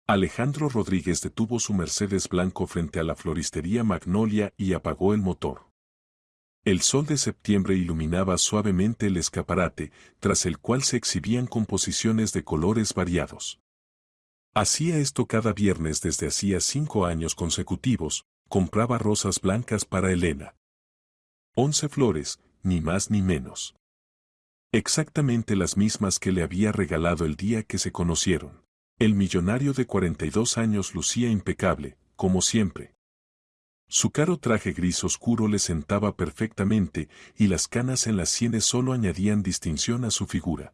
Alejandro Rodríguez detuvo su Mercedes blanco frente a la floristería Magnolia y apagó el motor. El sol de septiembre iluminaba suavemente el escaparate, tras el cual se exhibían composiciones de colores variados. Hacía esto cada viernes desde hacía 5 años consecutivos, compraba rosas blancas para Elena. 11 flores, ni más ni menos. Exactamente las mismas que le había regalado el día que se conocieron. El millonario de 42 años lucía impecable, como siempre. Su caro traje gris oscuro le sentaba perfectamente y las canas en las sienes solo añadían distinción a su figura.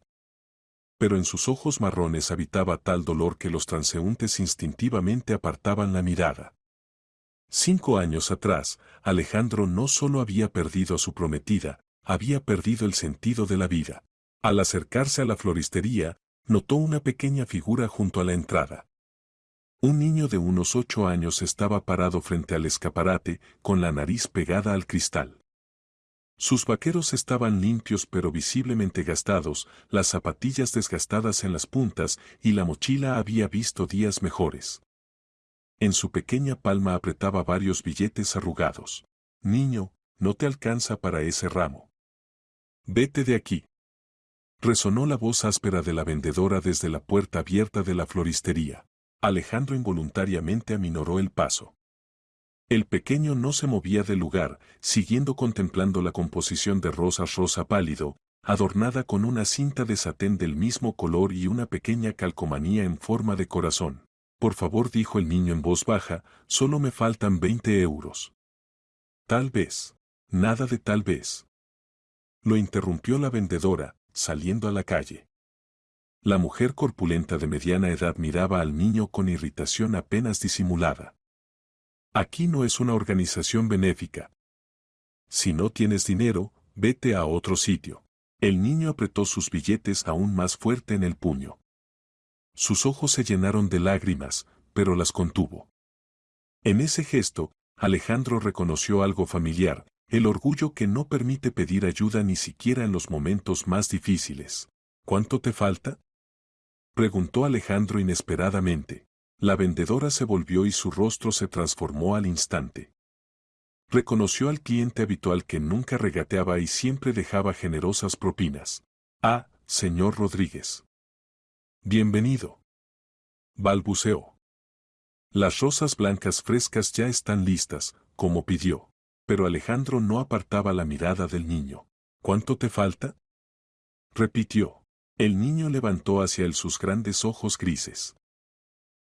Pero en sus ojos marrones habitaba tal dolor que los transeúntes instintivamente apartaban la mirada. 5 años atrás, Alejandro no solo había perdido a su prometida, había perdido el sentido de la vida. Al acercarse a la floristería, notó una pequeña figura junto a la entrada. Un niño de unos 8 años estaba parado frente al escaparate, con la nariz pegada al cristal. Sus vaqueros estaban limpios pero visiblemente gastados, las zapatillas desgastadas en las puntas y la mochila había visto días mejores. En su pequeña palma apretaba varios billetes arrugados. «Niño, no te alcanza para ese ramo. Vete de aquí». Resonó la voz áspera de la vendedora desde la puerta abierta de la floristería. Alejandro involuntariamente aminoró el paso. El pequeño no se movía del lugar, siguiendo contemplando la composición de rosas rosa pálido, adornada con una cinta de satén del mismo color y una pequeña calcomanía en forma de corazón. «Por favor», dijo el niño en voz baja, «solo me faltan 20 euros». «Tal vez». «Nada de tal vez». Lo interrumpió la vendedora, saliendo a la calle. La mujer corpulenta de mediana edad miraba al niño con irritación apenas disimulada. «Aquí no es una organización benéfica. Si no tienes dinero, vete a otro sitio». El niño apretó sus billetes aún más fuerte en el puño. Sus ojos se llenaron de lágrimas, pero las contuvo. En ese gesto, Alejandro reconoció algo familiar, el orgullo que no permite pedir ayuda ni siquiera en los momentos más difíciles. «¿Cuánto te falta?», preguntó Alejandro inesperadamente. La vendedora se volvió y su rostro se transformó al instante. Reconoció al cliente habitual que nunca regateaba y siempre dejaba generosas propinas. «Ah, señor Rodríguez. Bienvenido», balbuceó. «Las rosas blancas frescas ya están listas», como pidió. Pero Alejandro no apartaba la mirada del niño. «¿Cuánto te falta?», repitió. El niño levantó hacia él sus grandes ojos grises.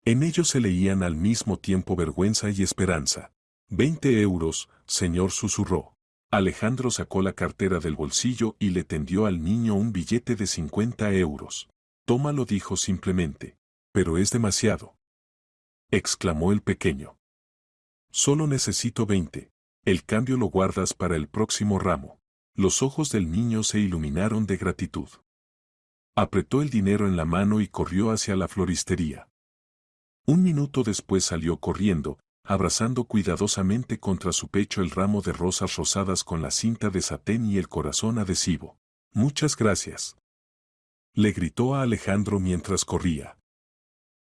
En ellos se leían al mismo tiempo vergüenza y esperanza. «20 euros, señor», susurró. Alejandro sacó la cartera del bolsillo y le tendió al niño un billete de 50 euros. «Tómalo», dijo simplemente. «Pero es demasiado», exclamó el pequeño. «Solo necesito 20. El cambio lo guardas para el próximo ramo». Los ojos del niño se iluminaron de gratitud. Apretó el dinero en la mano y corrió hacia la floristería. Un minuto después salió corriendo, abrazando cuidadosamente contra su pecho el ramo de rosas rosadas con la cinta de satén y el corazón adhesivo. «Muchas gracias», le gritó a Alejandro mientras corría.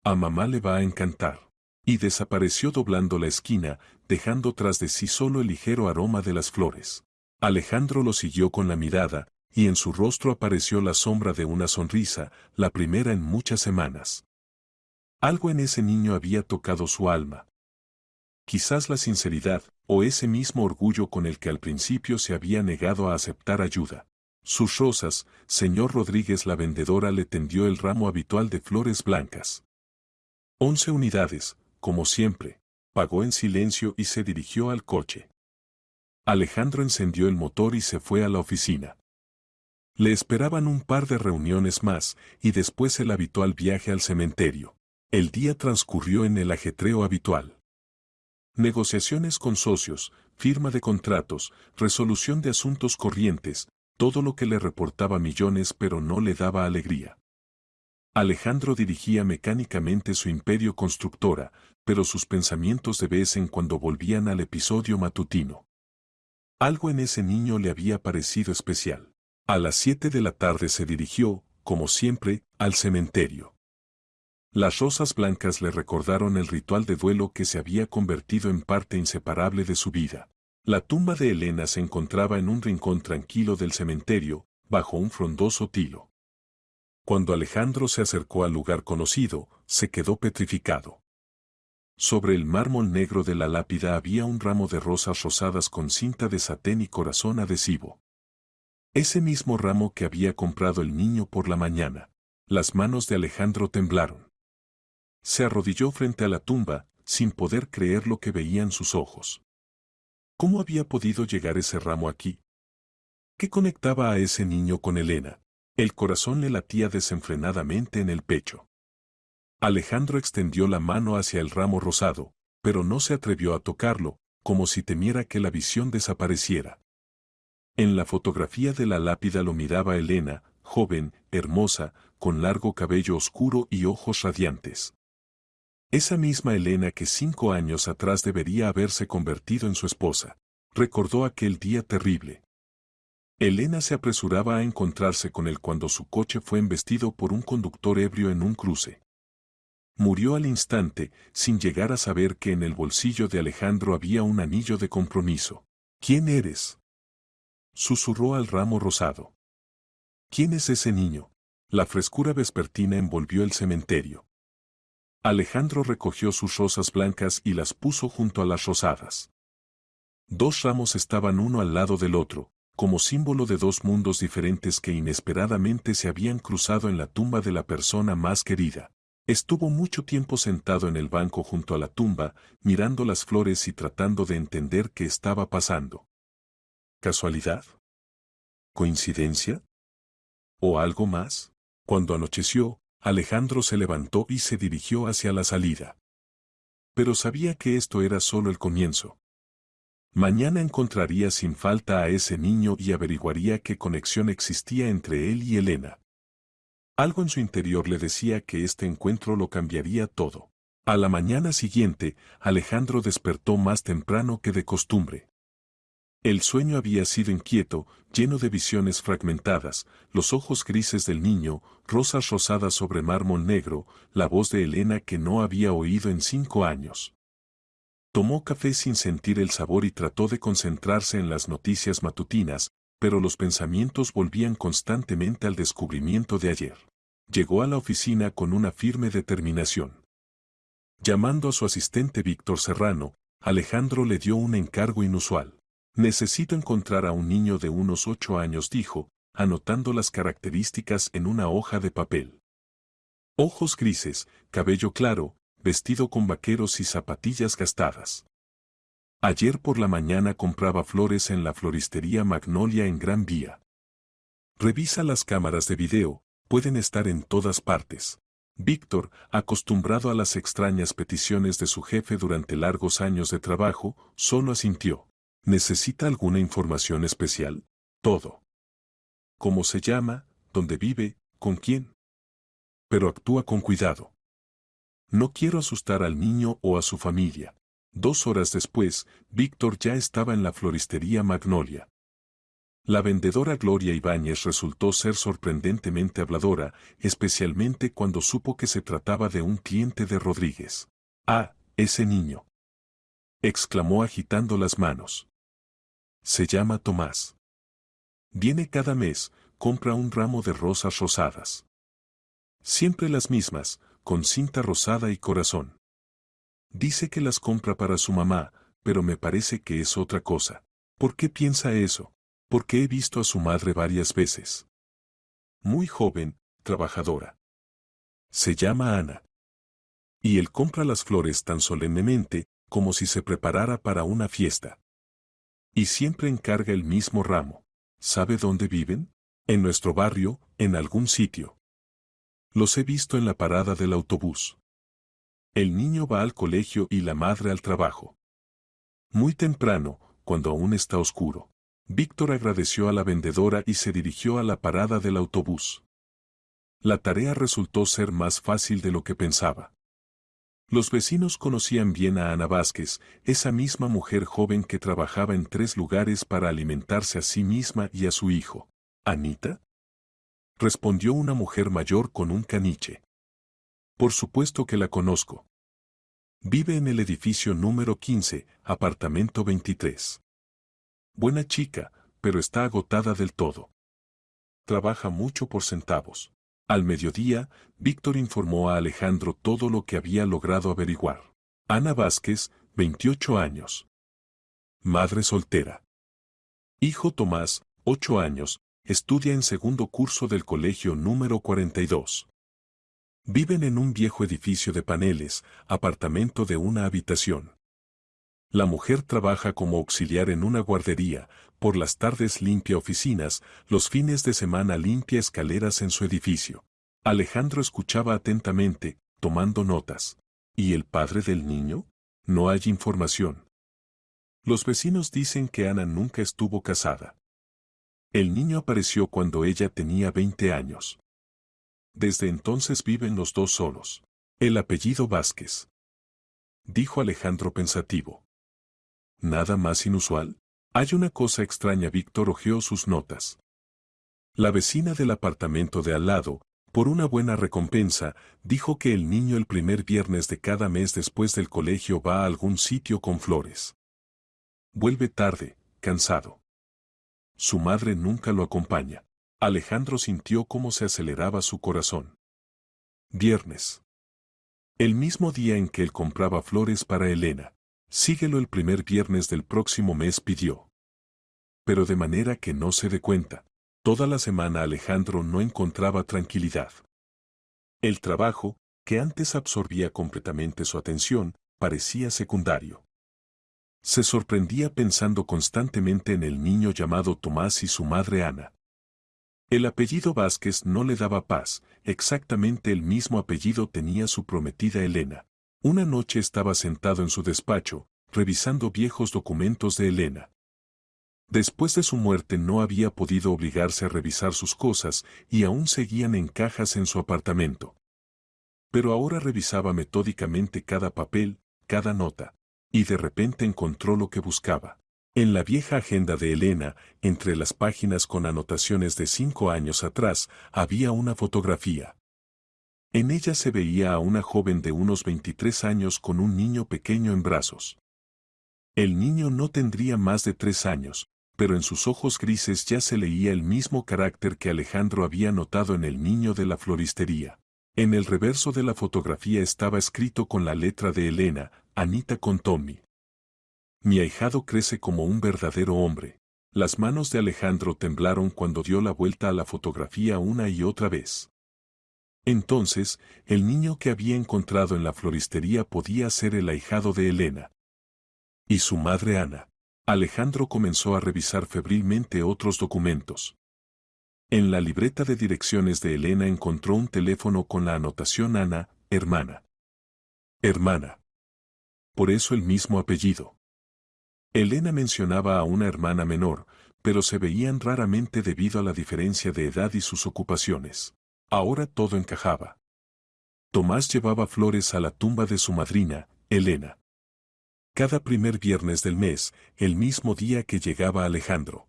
«A mamá le va a encantar». Y desapareció doblando la esquina, dejando tras de sí solo el ligero aroma de las flores. Alejandro lo siguió con la mirada, y en su rostro apareció la sombra de una sonrisa, la primera en muchas semanas. Algo en ese niño había tocado su alma. Quizás la sinceridad, o ese mismo orgullo con el que al principio se había negado a aceptar ayuda. «Sus rosas», señor Rodríguez. La vendedora le tendió el ramo habitual de flores blancas. 11 unidades, como siempre. Pagó en silencio y se dirigió al coche. Alejandro encendió el motor y se fue a la oficina. Le esperaban un par de reuniones más, y después el habitual viaje al cementerio. El día transcurrió en el ajetreo habitual. Negociaciones con socios, firma de contratos, resolución de asuntos corrientes, todo lo que le reportaba millones pero no le daba alegría. Alejandro dirigía mecánicamente su imperio constructora, pero sus pensamientos de vez en cuando volvían al episodio matutino. Algo en ese niño le había parecido especial. A las 7 de la tarde se dirigió, como siempre, al cementerio. Las rosas blancas le recordaron el ritual de duelo que se había convertido en parte inseparable de su vida. La tumba de Elena se encontraba en un rincón tranquilo del cementerio, bajo un frondoso tilo. Cuando Alejandro se acercó al lugar conocido, se quedó petrificado. Sobre el mármol negro de la lápida había un ramo de rosas rosadas con cinta de satén y corazón adhesivo. Ese mismo ramo que había comprado el niño por la mañana. Las manos de Alejandro temblaron. Se arrodilló frente a la tumba, sin poder creer lo que veían sus ojos. ¿Cómo había podido llegar ese ramo aquí? ¿Qué conectaba a ese niño con Elena? El corazón le latía desenfrenadamente en el pecho. Alejandro extendió la mano hacia el ramo rosado, pero no se atrevió a tocarlo, como si temiera que la visión desapareciera. En la fotografía de la lápida lo miraba Elena, joven, hermosa, con largo cabello oscuro y ojos radiantes. Esa misma Elena que 5 años atrás debería haberse convertido en su esposa. Recordó aquel día terrible. Elena se apresuraba a encontrarse con él cuando su coche fue embestido por un conductor ebrio en un cruce. Murió al instante, sin llegar a saber que en el bolsillo de Alejandro había un anillo de compromiso. ¿Quién eres?, susurró al ramo rosado. ¿Quién es ese niño? La frescura vespertina envolvió el cementerio. Alejandro recogió sus rosas blancas y las puso junto a las rosadas. 2 ramos estaban uno al lado del otro, como símbolo de 2 mundos diferentes que inesperadamente se habían cruzado en la tumba de la persona más querida. Estuvo mucho tiempo sentado en el banco junto a la tumba, mirando las flores y tratando de entender qué estaba pasando. ¿Casualidad? ¿Coincidencia? ¿O algo más? Cuando anocheció, Alejandro se levantó y se dirigió hacia la salida. Pero sabía que esto era solo el comienzo. Mañana encontraría sin falta a ese niño y averiguaría qué conexión existía entre él y Elena. Algo en su interior le decía que este encuentro lo cambiaría todo. A la mañana siguiente, Alejandro despertó más temprano que de costumbre. El sueño había sido inquieto, lleno de visiones fragmentadas, los ojos grises del niño, rosas rosadas sobre mármol negro, la voz de Elena que no había oído en 5 años. Tomó café sin sentir el sabor y trató de concentrarse en las noticias matutinas, pero los pensamientos volvían constantemente al descubrimiento de ayer. Llegó a la oficina con una firme determinación. Llamando a su asistente Víctor Serrano, Alejandro le dio un encargo inusual. Necesito encontrar a un niño de unos 8 años, dijo, anotando las características en una hoja de papel. Ojos grises, cabello claro, vestido con vaqueros y zapatillas gastadas. Ayer por la mañana compraba flores en la floristería Magnolia en Gran Vía. Revisa las cámaras de video, pueden estar en todas partes. Víctor, acostumbrado a las extrañas peticiones de su jefe durante largos años de trabajo, solo asintió. ¿Necesita alguna información especial? Todo. ¿Cómo se llama? ¿Dónde vive? ¿Con quién? Pero actúa con cuidado. No quiero asustar al niño o a su familia. 2 horas después, Víctor ya estaba en la floristería Magnolia. La vendedora Gloria Ibáñez resultó ser sorprendentemente habladora, especialmente cuando supo que se trataba de un cliente de Rodríguez. «Ah, ese niño», exclamó agitando las manos. «Se llama Tomás. Viene cada mes, compra un ramo de rosas rosadas. Siempre las mismas, con cinta rosada y corazón. Dice que las compra para su mamá, pero me parece que es otra cosa. ¿Por qué piensa eso? Porque he visto a su madre varias veces. Muy joven, trabajadora. Se llama Ana. Y él compra las flores tan solemnemente, como si se preparara para una fiesta. Y siempre encarga el mismo ramo. ¿Sabe dónde viven? En nuestro barrio, en algún sitio. Los he visto en la parada del autobús. El niño va al colegio y la madre al trabajo. Muy temprano, cuando aún está oscuro, Víctor agradeció a la vendedora y se dirigió a la parada del autobús. La tarea resultó ser más fácil de lo que pensaba. Los vecinos conocían bien a Ana Vázquez, esa misma mujer joven que trabajaba en 3 lugares para alimentarse a sí misma y a su hijo. ¿Anita?, respondió una mujer mayor con un caniche. Por supuesto que la conozco. Vive en el edificio número 15, apartamento 23. Buena chica, pero está agotada del todo. Trabaja mucho por centavos. Al mediodía, Víctor informó a Alejandro todo lo que había logrado averiguar. Ana Vázquez, 28 años. Madre soltera. Hijo Tomás, 8 años, estudia en segundo curso del colegio número 42. Viven en un viejo edificio de paneles, apartamento de una habitación. La mujer trabaja como auxiliar en una guardería, por las tardes limpia oficinas, los fines de semana limpia escaleras en su edificio. Alejandro escuchaba atentamente, tomando notas. ¿Y el padre del niño? No hay información. Los vecinos dicen que Ana nunca estuvo casada. El niño apareció cuando ella tenía 20 años. Desde entonces viven los dos solos. El apellido Vázquez. Dijo Alejandro pensativo. ¿Nada más inusual? Hay una cosa extraña. Víctor hojeó sus notas. La vecina del apartamento de al lado, por una buena recompensa, dijo que el niño el primer viernes de cada mes después del colegio va a algún sitio con flores. Vuelve tarde, cansado. Su madre nunca lo acompaña. Alejandro sintió cómo se aceleraba su corazón. Viernes. El mismo día en que él compraba flores para Elena. Síguelo el primer viernes del próximo mes, pidió. Pero de manera que no se dé cuenta. Toda la semana Alejandro no encontraba tranquilidad. El trabajo, que antes absorbía completamente su atención, parecía secundario. Se sorprendía pensando constantemente en el niño llamado Tomás y su madre Ana. El apellido Vázquez no le daba paz, exactamente el mismo apellido tenía su prometida Elena. Una noche estaba sentado en su despacho, revisando viejos documentos de Elena. Después de su muerte no había podido obligarse a revisar sus cosas y aún seguían en cajas en su apartamento. Pero ahora revisaba metódicamente cada papel, cada nota, y de repente encontró lo que buscaba. En la vieja agenda de Elena, entre las páginas con anotaciones de 5 años atrás, había una fotografía. En ella se veía a una joven de unos 23 años con un niño pequeño en brazos. El niño no tendría más de 3 años, pero en sus ojos grises ya se leía el mismo carácter que Alejandro había notado en el niño de la floristería. En el reverso de la fotografía estaba escrito con la letra de Elena, Anita con Tommy. Mi ahijado crece como un verdadero hombre. Las manos de Alejandro temblaron cuando dio la vuelta a la fotografía una y otra vez. Entonces, el niño que había encontrado en la floristería podía ser el ahijado de Elena. ¿Y su madre Ana? Alejandro comenzó a revisar febrilmente otros documentos. En la libreta de direcciones de Elena encontró un teléfono con la anotación Ana, hermana. Hermana. Por eso el mismo apellido. Elena mencionaba a una hermana menor, pero se veían raramente debido a la diferencia de edad y sus ocupaciones. Ahora todo encajaba. Tomás llevaba flores a la tumba de su madrina, Elena. Cada primer viernes del mes, el mismo día que llegaba Alejandro.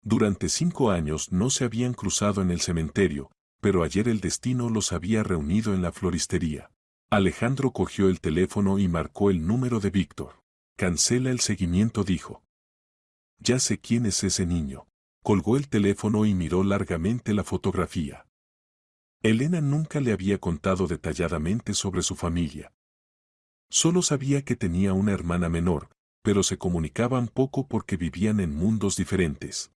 Durante 5 años no se habían cruzado en el cementerio, pero ayer el destino los había reunido en la floristería. Alejandro cogió el teléfono y marcó el número de Víctor. Cancela el seguimiento, dijo. Ya sé quién es ese niño. Colgó el teléfono y miró largamente la fotografía. Elena nunca le había contado detalladamente sobre su familia. Solo sabía que tenía una hermana menor, pero se comunicaban poco porque vivían en mundos diferentes.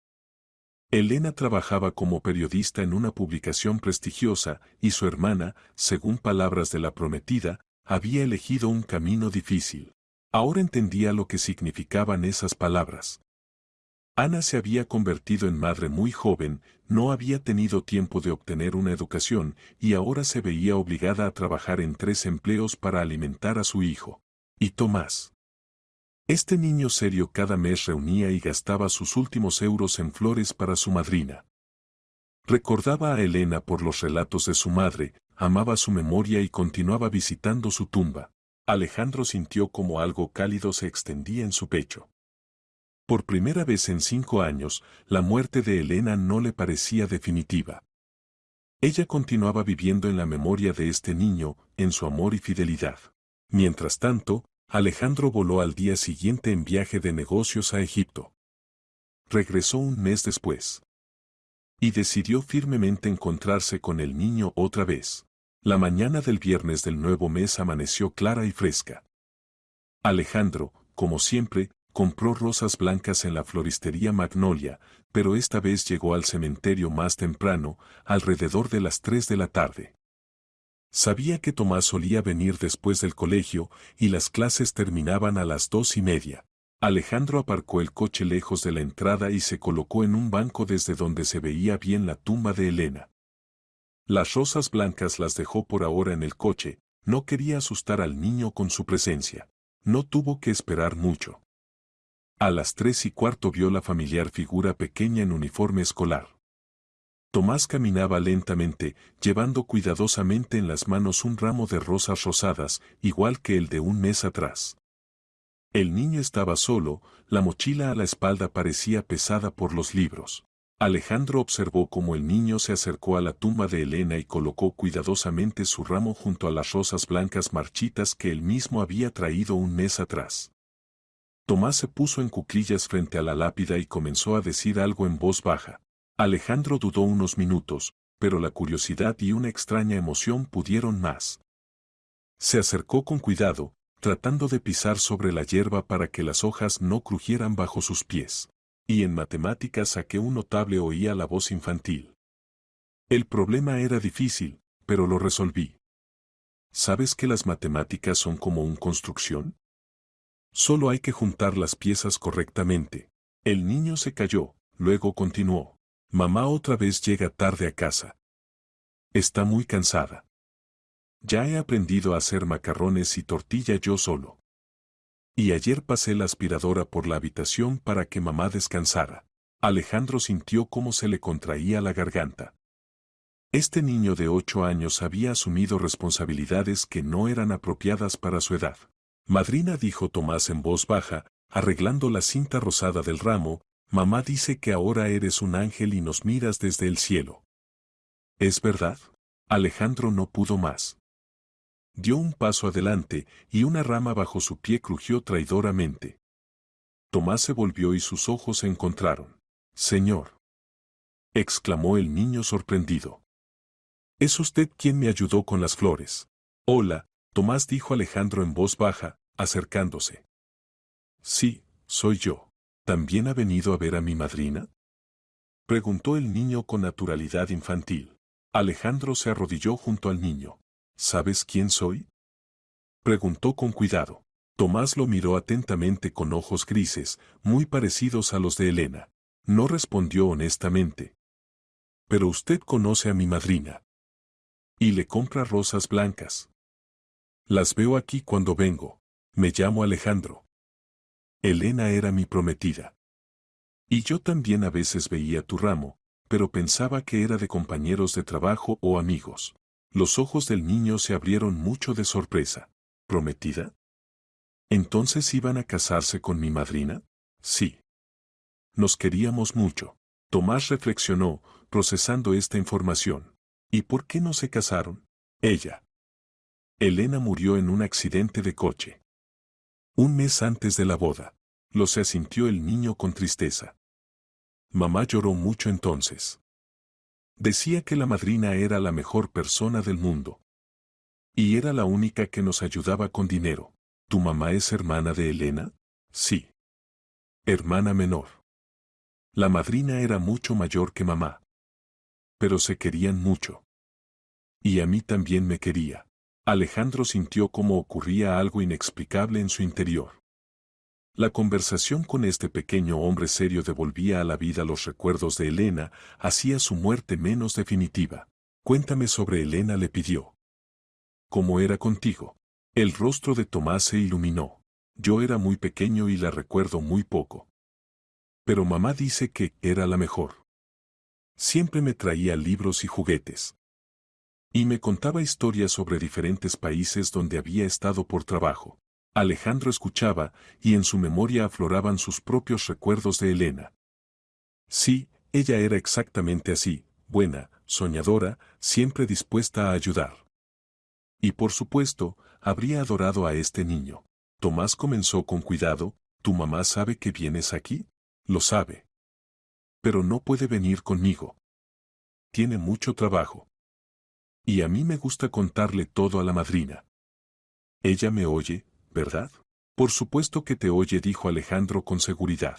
Elena trabajaba como periodista en una publicación prestigiosa y su hermana, según palabras de la prometida, había elegido un camino difícil. Ahora entendía lo que significaban esas palabras. Ana se había convertido en madre muy joven, no había tenido tiempo de obtener una educación y ahora se veía obligada a trabajar en 3 empleos para alimentar a su hijo. Y Tomás. Este niño serio cada mes reunía y gastaba sus últimos euros en flores para su madrina. Recordaba a Elena por los relatos de su madre, amaba su memoria y continuaba visitando su tumba. Alejandro sintió como algo cálido se extendía en su pecho. Por primera vez en 5 años, la muerte de Elena no le parecía definitiva. Ella continuaba viviendo en la memoria de este niño, en su amor y fidelidad. Mientras tanto, Alejandro voló al día siguiente en viaje de negocios a Egipto. Regresó un mes después. Y decidió firmemente encontrarse con el niño otra vez. La mañana del viernes del nuevo mes amaneció clara y fresca. Alejandro, como siempre, compró rosas blancas en la floristería Magnolia, pero esta vez llegó al cementerio más temprano, alrededor de las 3 de la tarde. Sabía que Tomás solía venir después del colegio y las clases terminaban a las 2:30. Alejandro aparcó el coche lejos de la entrada y se colocó en un banco desde donde se veía bien la tumba de Elena. Las rosas blancas las dejó por ahora en el coche, no quería asustar al niño con su presencia. No tuvo que esperar mucho. A las 3:15 vio la familiar figura pequeña en uniforme escolar. Tomás caminaba lentamente, llevando cuidadosamente en las manos un ramo de rosas rosadas, igual que el de un mes atrás. El niño estaba solo, la mochila a la espalda parecía pesada por los libros. Alejandro observó cómo el niño se acercó a la tumba de Elena y colocó cuidadosamente su ramo junto a las rosas blancas marchitas que él mismo había traído un mes atrás. Tomás se puso en cuclillas frente a la lápida y comenzó a decir algo en voz baja. Alejandro dudó unos minutos, pero la curiosidad y una extraña emoción pudieron más. Se acercó con cuidado, tratando de pisar sobre la hierba para que las hojas no crujieran bajo sus pies. Y en matemáticas saqué un notable oía la voz infantil. El problema era difícil, pero lo resolví. ¿Sabes que las matemáticas son como una construcción? Solo hay que juntar las piezas correctamente. El niño se calló, luego continuó. Mamá otra vez llega tarde a casa. Está muy cansada. Ya he aprendido a hacer macarrones y tortilla yo solo. Y ayer pasé la aspiradora por la habitación para que mamá descansara. Alejandro sintió cómo se le contraía la garganta. Este niño de 8 años había asumido responsabilidades que no eran apropiadas para su edad. Madrina, dijo Tomás en voz baja, arreglando la cinta rosada del ramo, mamá dice que ahora eres un ángel y nos miras desde el cielo. ¿Es verdad? Alejandro no pudo más. Dio un paso adelante, y una rama bajo su pie crujió traidoramente. Tomás se volvió y sus ojos se encontraron. Señor, exclamó el niño sorprendido. ¿Es usted quien me ayudó con las flores? Hola, Tomás, dijo Alejandro en voz baja, acercándose. Sí, soy yo. ¿También ha venido a ver a mi madrina? Preguntó el niño con naturalidad infantil. Alejandro se arrodilló junto al niño. ¿Sabes quién soy? Preguntó con cuidado. Tomás lo miró atentamente con ojos grises, muy parecidos a los de Elena. No respondió honestamente. Pero usted conoce a mi madrina. Y le compra rosas blancas. Las veo aquí cuando vengo. Me llamo Alejandro. Elena era mi prometida. Y yo también a veces veía tu ramo, pero pensaba que era de compañeros de trabajo o amigos. Los ojos del niño se abrieron mucho de sorpresa. ¿Prometida? ¿Entonces iban a casarse con mi madrina? Sí. Nos queríamos mucho. Tomás reflexionó, procesando esta información. ¿Y por qué no se casaron? Ella. Elena murió en un accidente de coche. Un mes antes de la boda. Lo se asintió el niño con tristeza. Mamá lloró mucho entonces. Decía que la madrina era la mejor persona del mundo. Y era la única que nos ayudaba con dinero. ¿Tu mamá es hermana de Elena? Sí. Hermana menor. La madrina era mucho mayor que mamá. Pero se querían mucho. Y a mí también me quería. Alejandro sintió cómo ocurría algo inexplicable en su interior. La conversación con este pequeño hombre serio devolvía a la vida los recuerdos de Elena, hacía su muerte menos definitiva. Cuéntame sobre Elena, le pidió. ¿Cómo era contigo? El rostro de Tomás se iluminó. Yo era muy pequeño y la recuerdo muy poco. Pero mamá dice que era la mejor. Siempre me traía libros y juguetes. Y me contaba historias sobre diferentes países donde había estado por trabajo. Alejandro escuchaba, y en su memoria afloraban sus propios recuerdos de Elena. Sí, ella era exactamente así, buena, soñadora, siempre dispuesta a ayudar. Y por supuesto, habría adorado a este niño. Tomás comenzó con cuidado: ¿Tu mamá sabe que vienes aquí? Lo sabe. Pero no puede venir conmigo. Tiene mucho trabajo. Y a mí me gusta contarle todo a la madrina. Ella me oye, ¿verdad? Por supuesto que te oye, dijo Alejandro con seguridad.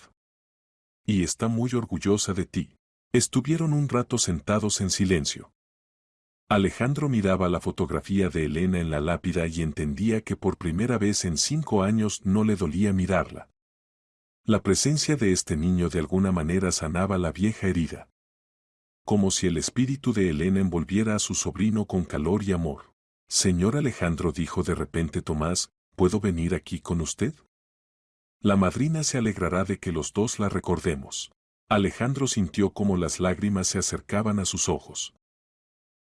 Y está muy orgullosa de ti. Estuvieron un rato sentados en silencio. Alejandro miraba la fotografía de Elena en la lápida y entendía que por primera vez en 5 años no le dolía mirarla. La presencia de este niño de alguna manera sanaba la vieja herida. Como si el espíritu de Elena envolviera a su sobrino con calor y amor. Señor Alejandro, dijo de repente Tomás, ¿puedo venir aquí con usted? La madrina se alegrará de que los dos la recordemos. Alejandro sintió como las lágrimas se acercaban a sus ojos.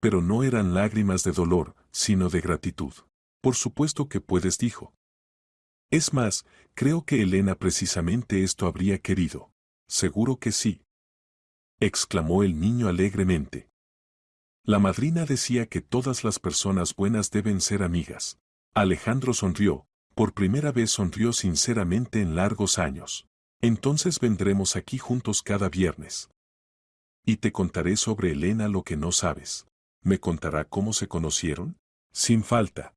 Pero no eran lágrimas de dolor, sino de gratitud. Por supuesto que puedes, dijo. Es más, creo que Elena precisamente esto habría querido. Seguro que sí, exclamó el niño alegremente. La madrina decía que todas las personas buenas deben ser amigas. Alejandro sonrió, por primera vez sonrió sinceramente en largos años. Entonces vendremos aquí juntos cada viernes. Y te contaré sobre Elena lo que no sabes. ¿Me contará cómo se conocieron? Sin falta.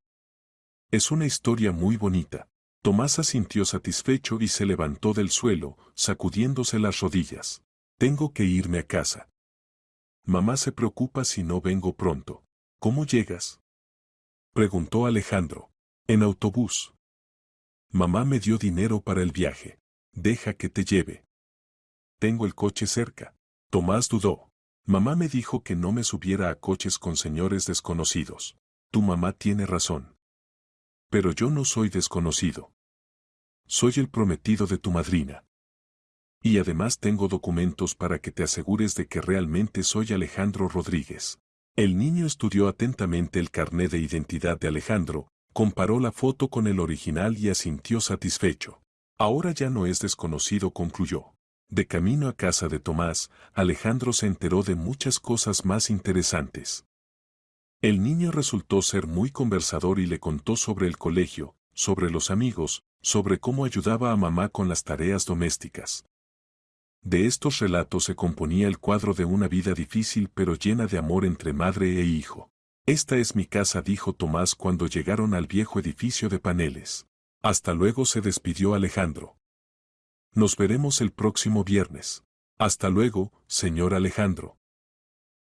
Es una historia muy bonita. Tomás asintió satisfecho y se levantó del suelo, sacudiéndose las rodillas. Tengo que irme a casa. Mamá se preocupa si no vengo pronto. ¿Cómo llegas? Preguntó Alejandro. En autobús. Mamá me dio dinero para el viaje. Deja que te lleve. Tengo el coche cerca. Tomás dudó. Mamá me dijo que no me subiera a coches con señores desconocidos. Tu mamá tiene razón. Pero yo no soy desconocido. Soy el prometido de tu madrina. Y además tengo documentos para que te asegures de que realmente soy Alejandro Rodríguez. El niño estudió atentamente el carné de identidad de Alejandro, comparó la foto con el original y asintió satisfecho. Ahora ya no es desconocido, concluyó. De camino a casa de Tomás, Alejandro se enteró de muchas cosas más interesantes. El niño resultó ser muy conversador y le contó sobre el colegio, sobre los amigos, sobre cómo ayudaba a mamá con las tareas domésticas. De estos relatos se componía el cuadro de una vida difícil pero llena de amor entre madre e hijo. Esta es mi casa, dijo Tomás cuando llegaron al viejo edificio de paneles. Hasta luego, se despidió Alejandro. Nos veremos el próximo viernes. Hasta luego, señor Alejandro.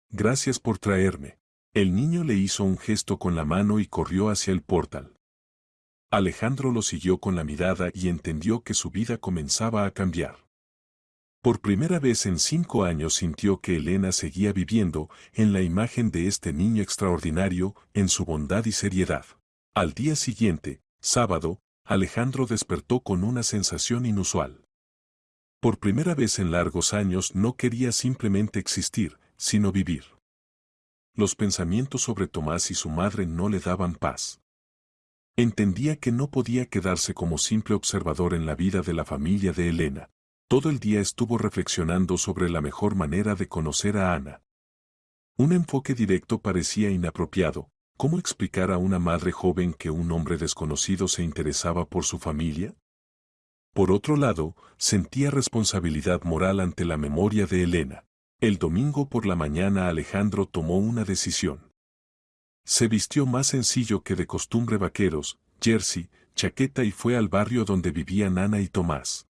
Gracias por traerme. El niño le hizo un gesto con la mano y corrió hacia el portal. Alejandro lo siguió con la mirada y entendió que su vida comenzaba a cambiar. Por primera vez en 5 años sintió que Elena seguía viviendo en la imagen de este niño extraordinario, en su bondad y seriedad. Al día siguiente, sábado, Alejandro despertó con una sensación inusual. Por primera vez en largos años no quería simplemente existir, sino vivir. Los pensamientos sobre Tomás y su madre no le daban paz. Entendía que no podía quedarse como simple observador en la vida de la familia de Elena. Todo el día estuvo reflexionando sobre la mejor manera de conocer a Ana. Un enfoque directo parecía inapropiado. ¿Cómo explicar a una madre joven que un hombre desconocido se interesaba por su familia? Por otro lado, sentía responsabilidad moral ante la memoria de Elena. El domingo por la mañana Alejandro tomó una decisión. Se vistió más sencillo que de costumbre: vaqueros, jersey, chaqueta, y fue al barrio donde vivían Ana y Tomás.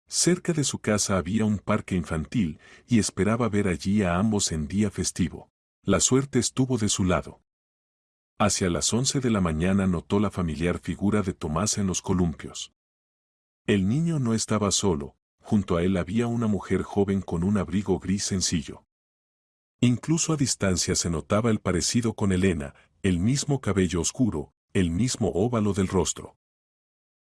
Cerca de su casa había un parque infantil y esperaba ver allí a ambos en día festivo. La suerte estuvo de su lado. Hacia las 11 de la mañana notó la familiar figura de Tomás en los columpios. El niño no estaba solo, junto a él había una mujer joven con un abrigo gris sencillo. Incluso a distancia se notaba el parecido con Elena, el mismo cabello oscuro, el mismo óvalo del rostro.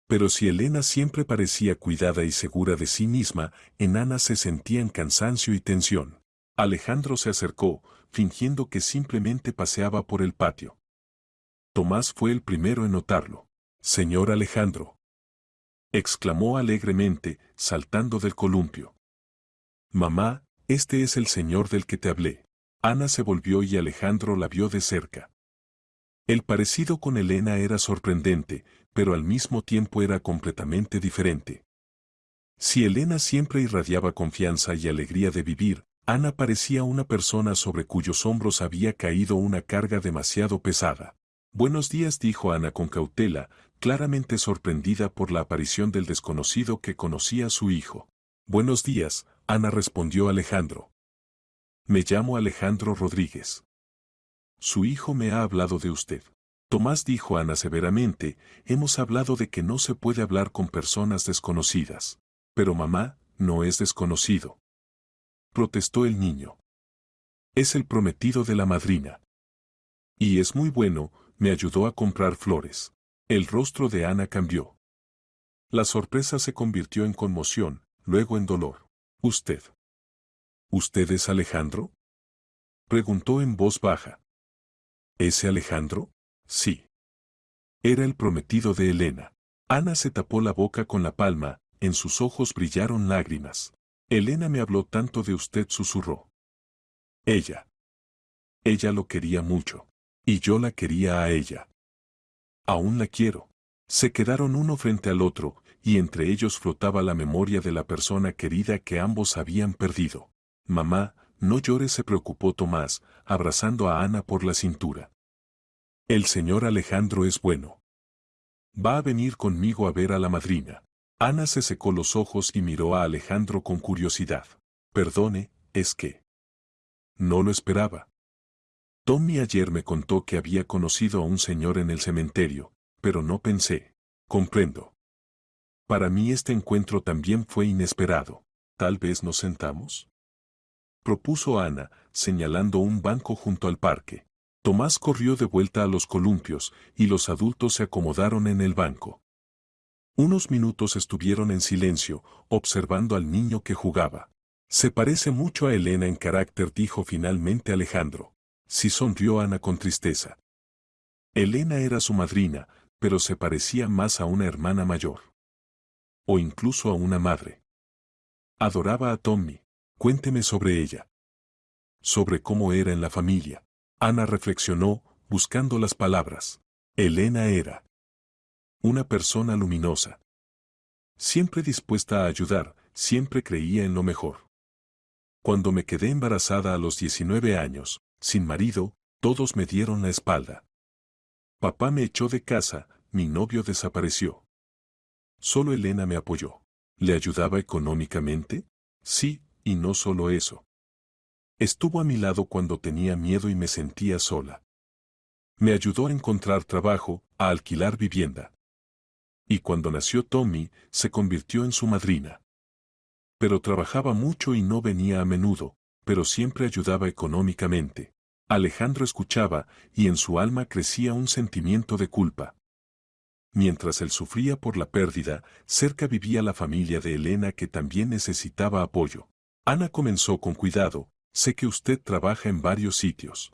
Pero si Elena siempre parecía cuidada y segura de sí misma, en Ana se sentían cansancio y tensión. Alejandro se acercó, fingiendo que simplemente paseaba por el patio. Tomás fue el primero en notarlo. «Señor Alejandro», exclamó alegremente, saltando del columpio. «Mamá, este es el señor del que te hablé». Ana se volvió y Alejandro la vio de cerca. El parecido con Elena era sorprendente, pero al mismo tiempo era completamente diferente. Si Elena siempre irradiaba confianza y alegría de vivir, Ana parecía una persona sobre cuyos hombros había caído una carga demasiado pesada. Buenos días, dijo Ana con cautela, claramente sorprendida por la aparición del desconocido que conocía a su hijo. Buenos días, Ana, respondió Alejandro. Me llamo Alejandro Rodríguez. Su hijo me ha hablado de usted. Tomás, dijo Ana severamente, hemos hablado de que no se puede hablar con personas desconocidas. Pero mamá, no es desconocido, protestó el niño. Es el prometido de la madrina. Y es muy bueno, me ayudó a comprar flores. El rostro de Ana cambió. La sorpresa se convirtió en conmoción, luego en dolor. ¿Usted? ¿Usted es Alejandro? Preguntó en voz baja. ¿Ese Alejandro? Sí. Era el prometido de Elena. Ana se tapó la boca con la palma, en sus ojos brillaron lágrimas. Elena me habló tanto de usted, susurró. Ella. Ella lo quería mucho. Y yo la quería a ella. Aún la quiero. Se quedaron uno frente al otro, y entre ellos flotaba la memoria de la persona querida que ambos habían perdido. Mamá, no llores, se preocupó Tomás, abrazando a Ana por la cintura. El señor Alejandro es bueno. Va a venir conmigo a ver a la madrina. Ana se secó los ojos y miró a Alejandro con curiosidad. Perdone, es que... No lo esperaba. Tommy ayer me contó que había conocido a un señor en el cementerio, pero no pensé. Comprendo. Para mí este encuentro también fue inesperado. ¿Tal vez nos sentamos? Propuso Ana, señalando un banco junto al parque. Tomás corrió de vuelta a los columpios, y los adultos se acomodaron en el banco. Unos minutos estuvieron en silencio, observando al niño que jugaba. Se parece mucho a Elena en carácter, dijo finalmente Alejandro. Sí, sonrió Ana con tristeza. Elena era su madrina, pero se parecía más a una hermana mayor. O incluso a una madre. Adoraba a Tommy. Cuénteme sobre ella. Sobre cómo era en la familia. Ana reflexionó, buscando las palabras. Elena era una persona luminosa. Siempre dispuesta a ayudar, siempre creía en lo mejor. Cuando me quedé embarazada a los 19 años, sin marido, todos me dieron la espalda. Papá me echó de casa, mi novio desapareció. Solo Elena me apoyó. ¿Le ayudaba económicamente? Sí, y no solo eso. Estuvo a mi lado cuando tenía miedo y me sentía sola. Me ayudó a encontrar trabajo, a alquilar vivienda. Y cuando nació Tommy, se convirtió en su madrina. Pero trabajaba mucho y no venía a menudo, pero siempre ayudaba económicamente. Alejandro escuchaba, y en su alma crecía un sentimiento de culpa. Mientras él sufría por la pérdida, cerca vivía la familia de Elena que también necesitaba apoyo. Ana comenzó con cuidado, sé que usted trabaja en varios sitios.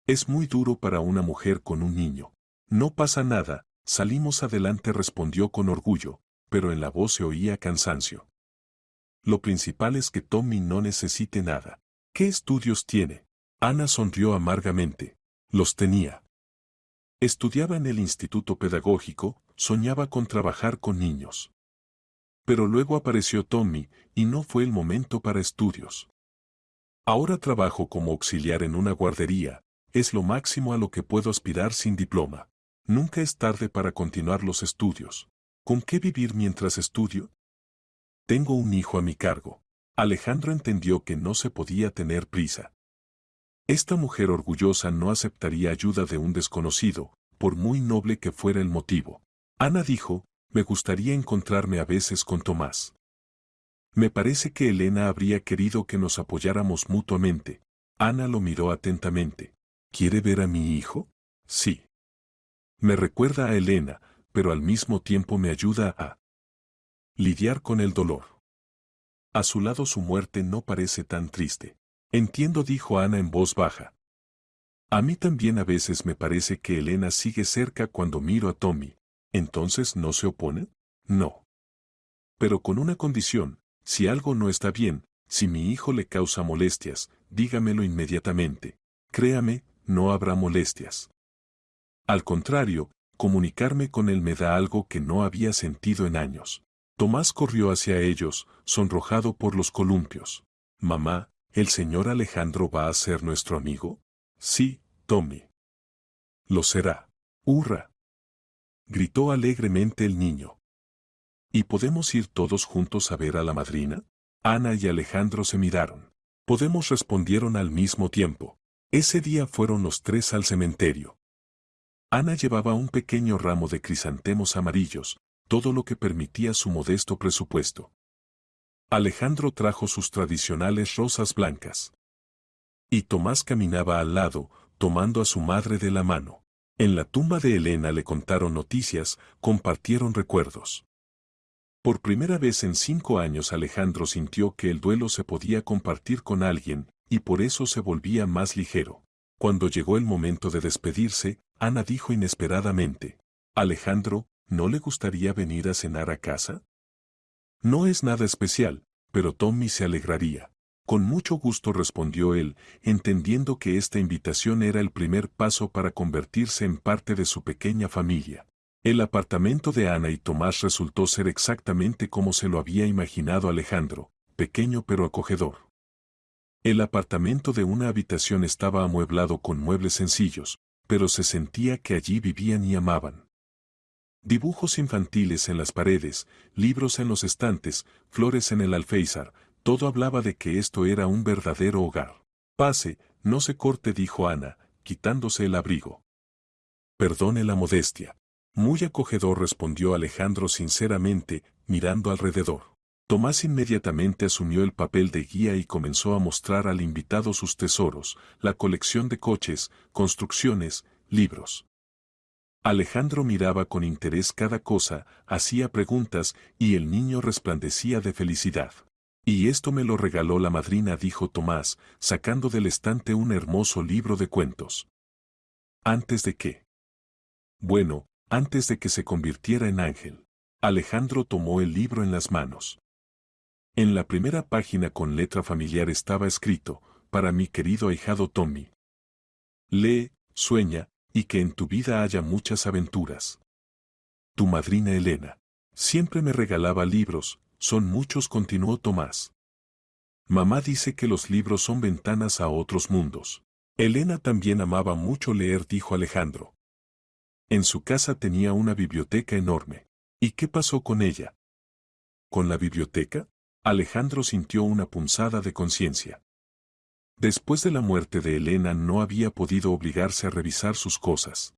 Es muy duro para una mujer con un niño. No pasa nada, salimos adelante, respondió con orgullo, pero en la voz se oía cansancio. Lo principal es que Tommy no necesite nada. ¿Qué estudios tiene? Ana sonrió amargamente. Los tenía. Estudiaba en el instituto pedagógico, soñaba con trabajar con niños. Pero luego apareció Tommy, y no fue el momento para estudios. Ahora trabajo como auxiliar en una guardería, es lo máximo a lo que puedo aspirar sin diploma. Nunca es tarde para continuar los estudios. ¿Con qué vivir mientras estudio? Tengo un hijo a mi cargo. Alejandro entendió que no se podía tener prisa. Esta mujer orgullosa no aceptaría ayuda de un desconocido, por muy noble que fuera el motivo. Ana dijo, me gustaría encontrarme a veces con Tomás. Me parece que Elena habría querido que nos apoyáramos mutuamente. Ana lo miró atentamente. ¿Quiere ver a mi hijo? Sí. Me recuerda a Elena, pero al mismo tiempo me ayuda a lidiar con el dolor. A su lado su muerte no parece tan triste. Entiendo, dijo Ana en voz baja. A mí también a veces me parece que Elena sigue cerca cuando miro a Tommy. ¿Entonces no se oponen? No. Pero con una condición, si algo no está bien, Si mi hijo le causa molestias, dígamelo inmediatamente. Créame, no habrá molestias. Al contrario, comunicarme con él me da algo que no había sentido en años. Tomás corrió hacia ellos, sonrojado por los columpios. Mamá, ¿el señor Alejandro va a ser nuestro amigo? Sí, Tommy. Lo será. ¡Hurra! Gritó alegremente el niño. ¿Y podemos ir todos juntos a ver a la madrina? Ana y Alejandro se miraron. Podemos, respondieron al mismo tiempo. Ese día fueron los tres al cementerio. Ana llevaba un pequeño ramo de crisantemos amarillos, todo lo que permitía su modesto presupuesto. Alejandro trajo sus tradicionales rosas blancas. Y Tomás caminaba al lado, tomando a su madre de la mano. En la tumba de Elena le contaron noticias, compartieron recuerdos. Por primera vez en 5 años Alejandro sintió que el duelo se podía compartir con alguien, y por eso se volvía más ligero. Cuando llegó el momento de despedirse, Ana dijo inesperadamente: Alejandro, ¿no le gustaría venir a cenar a casa? No es nada especial, pero Tommy se alegraría. Con mucho gusto, respondió él, entendiendo que esta invitación era el primer paso para convertirse en parte de su pequeña familia. El apartamento de Ana y Tomás resultó ser exactamente como se lo había imaginado Alejandro, pequeño pero acogedor. El apartamento de una habitación estaba amueblado con muebles sencillos, pero se sentía que allí vivían y amaban. Dibujos infantiles en las paredes, libros en los estantes, flores en el alféizar, todo hablaba de que esto era un verdadero hogar. Pase, no se corte, dijo Ana, quitándose el abrigo. Perdone la modestia. Muy acogedor, respondió Alejandro sinceramente, mirando alrededor. Tomás inmediatamente asumió el papel de guía y comenzó a mostrar al invitado sus tesoros, la colección de coches, construcciones, libros. Alejandro miraba con interés cada cosa, hacía preguntas, y el niño resplandecía de felicidad. Y esto me lo regaló la madrina, dijo Tomás, sacando del estante un hermoso libro de cuentos. ¿Antes de qué? Bueno, antes de que se convirtiera en ángel. Alejandro tomó el libro en las manos. En la primera página con letra familiar estaba escrito: para mi querido ahijado Tommy. Lee, sueña, y que en tu vida haya muchas aventuras. Tu madrina Elena. Siempre me regalaba libros, son muchos, continuó Tomás. Mamá dice que los libros son ventanas a otros mundos. Elena también amaba mucho leer, dijo Alejandro. En su casa tenía una biblioteca enorme. ¿Y qué pasó con ella? ¿Con la biblioteca? Alejandro sintió una punzada de conciencia. Después de la muerte de Elena no había podido obligarse a revisar sus cosas.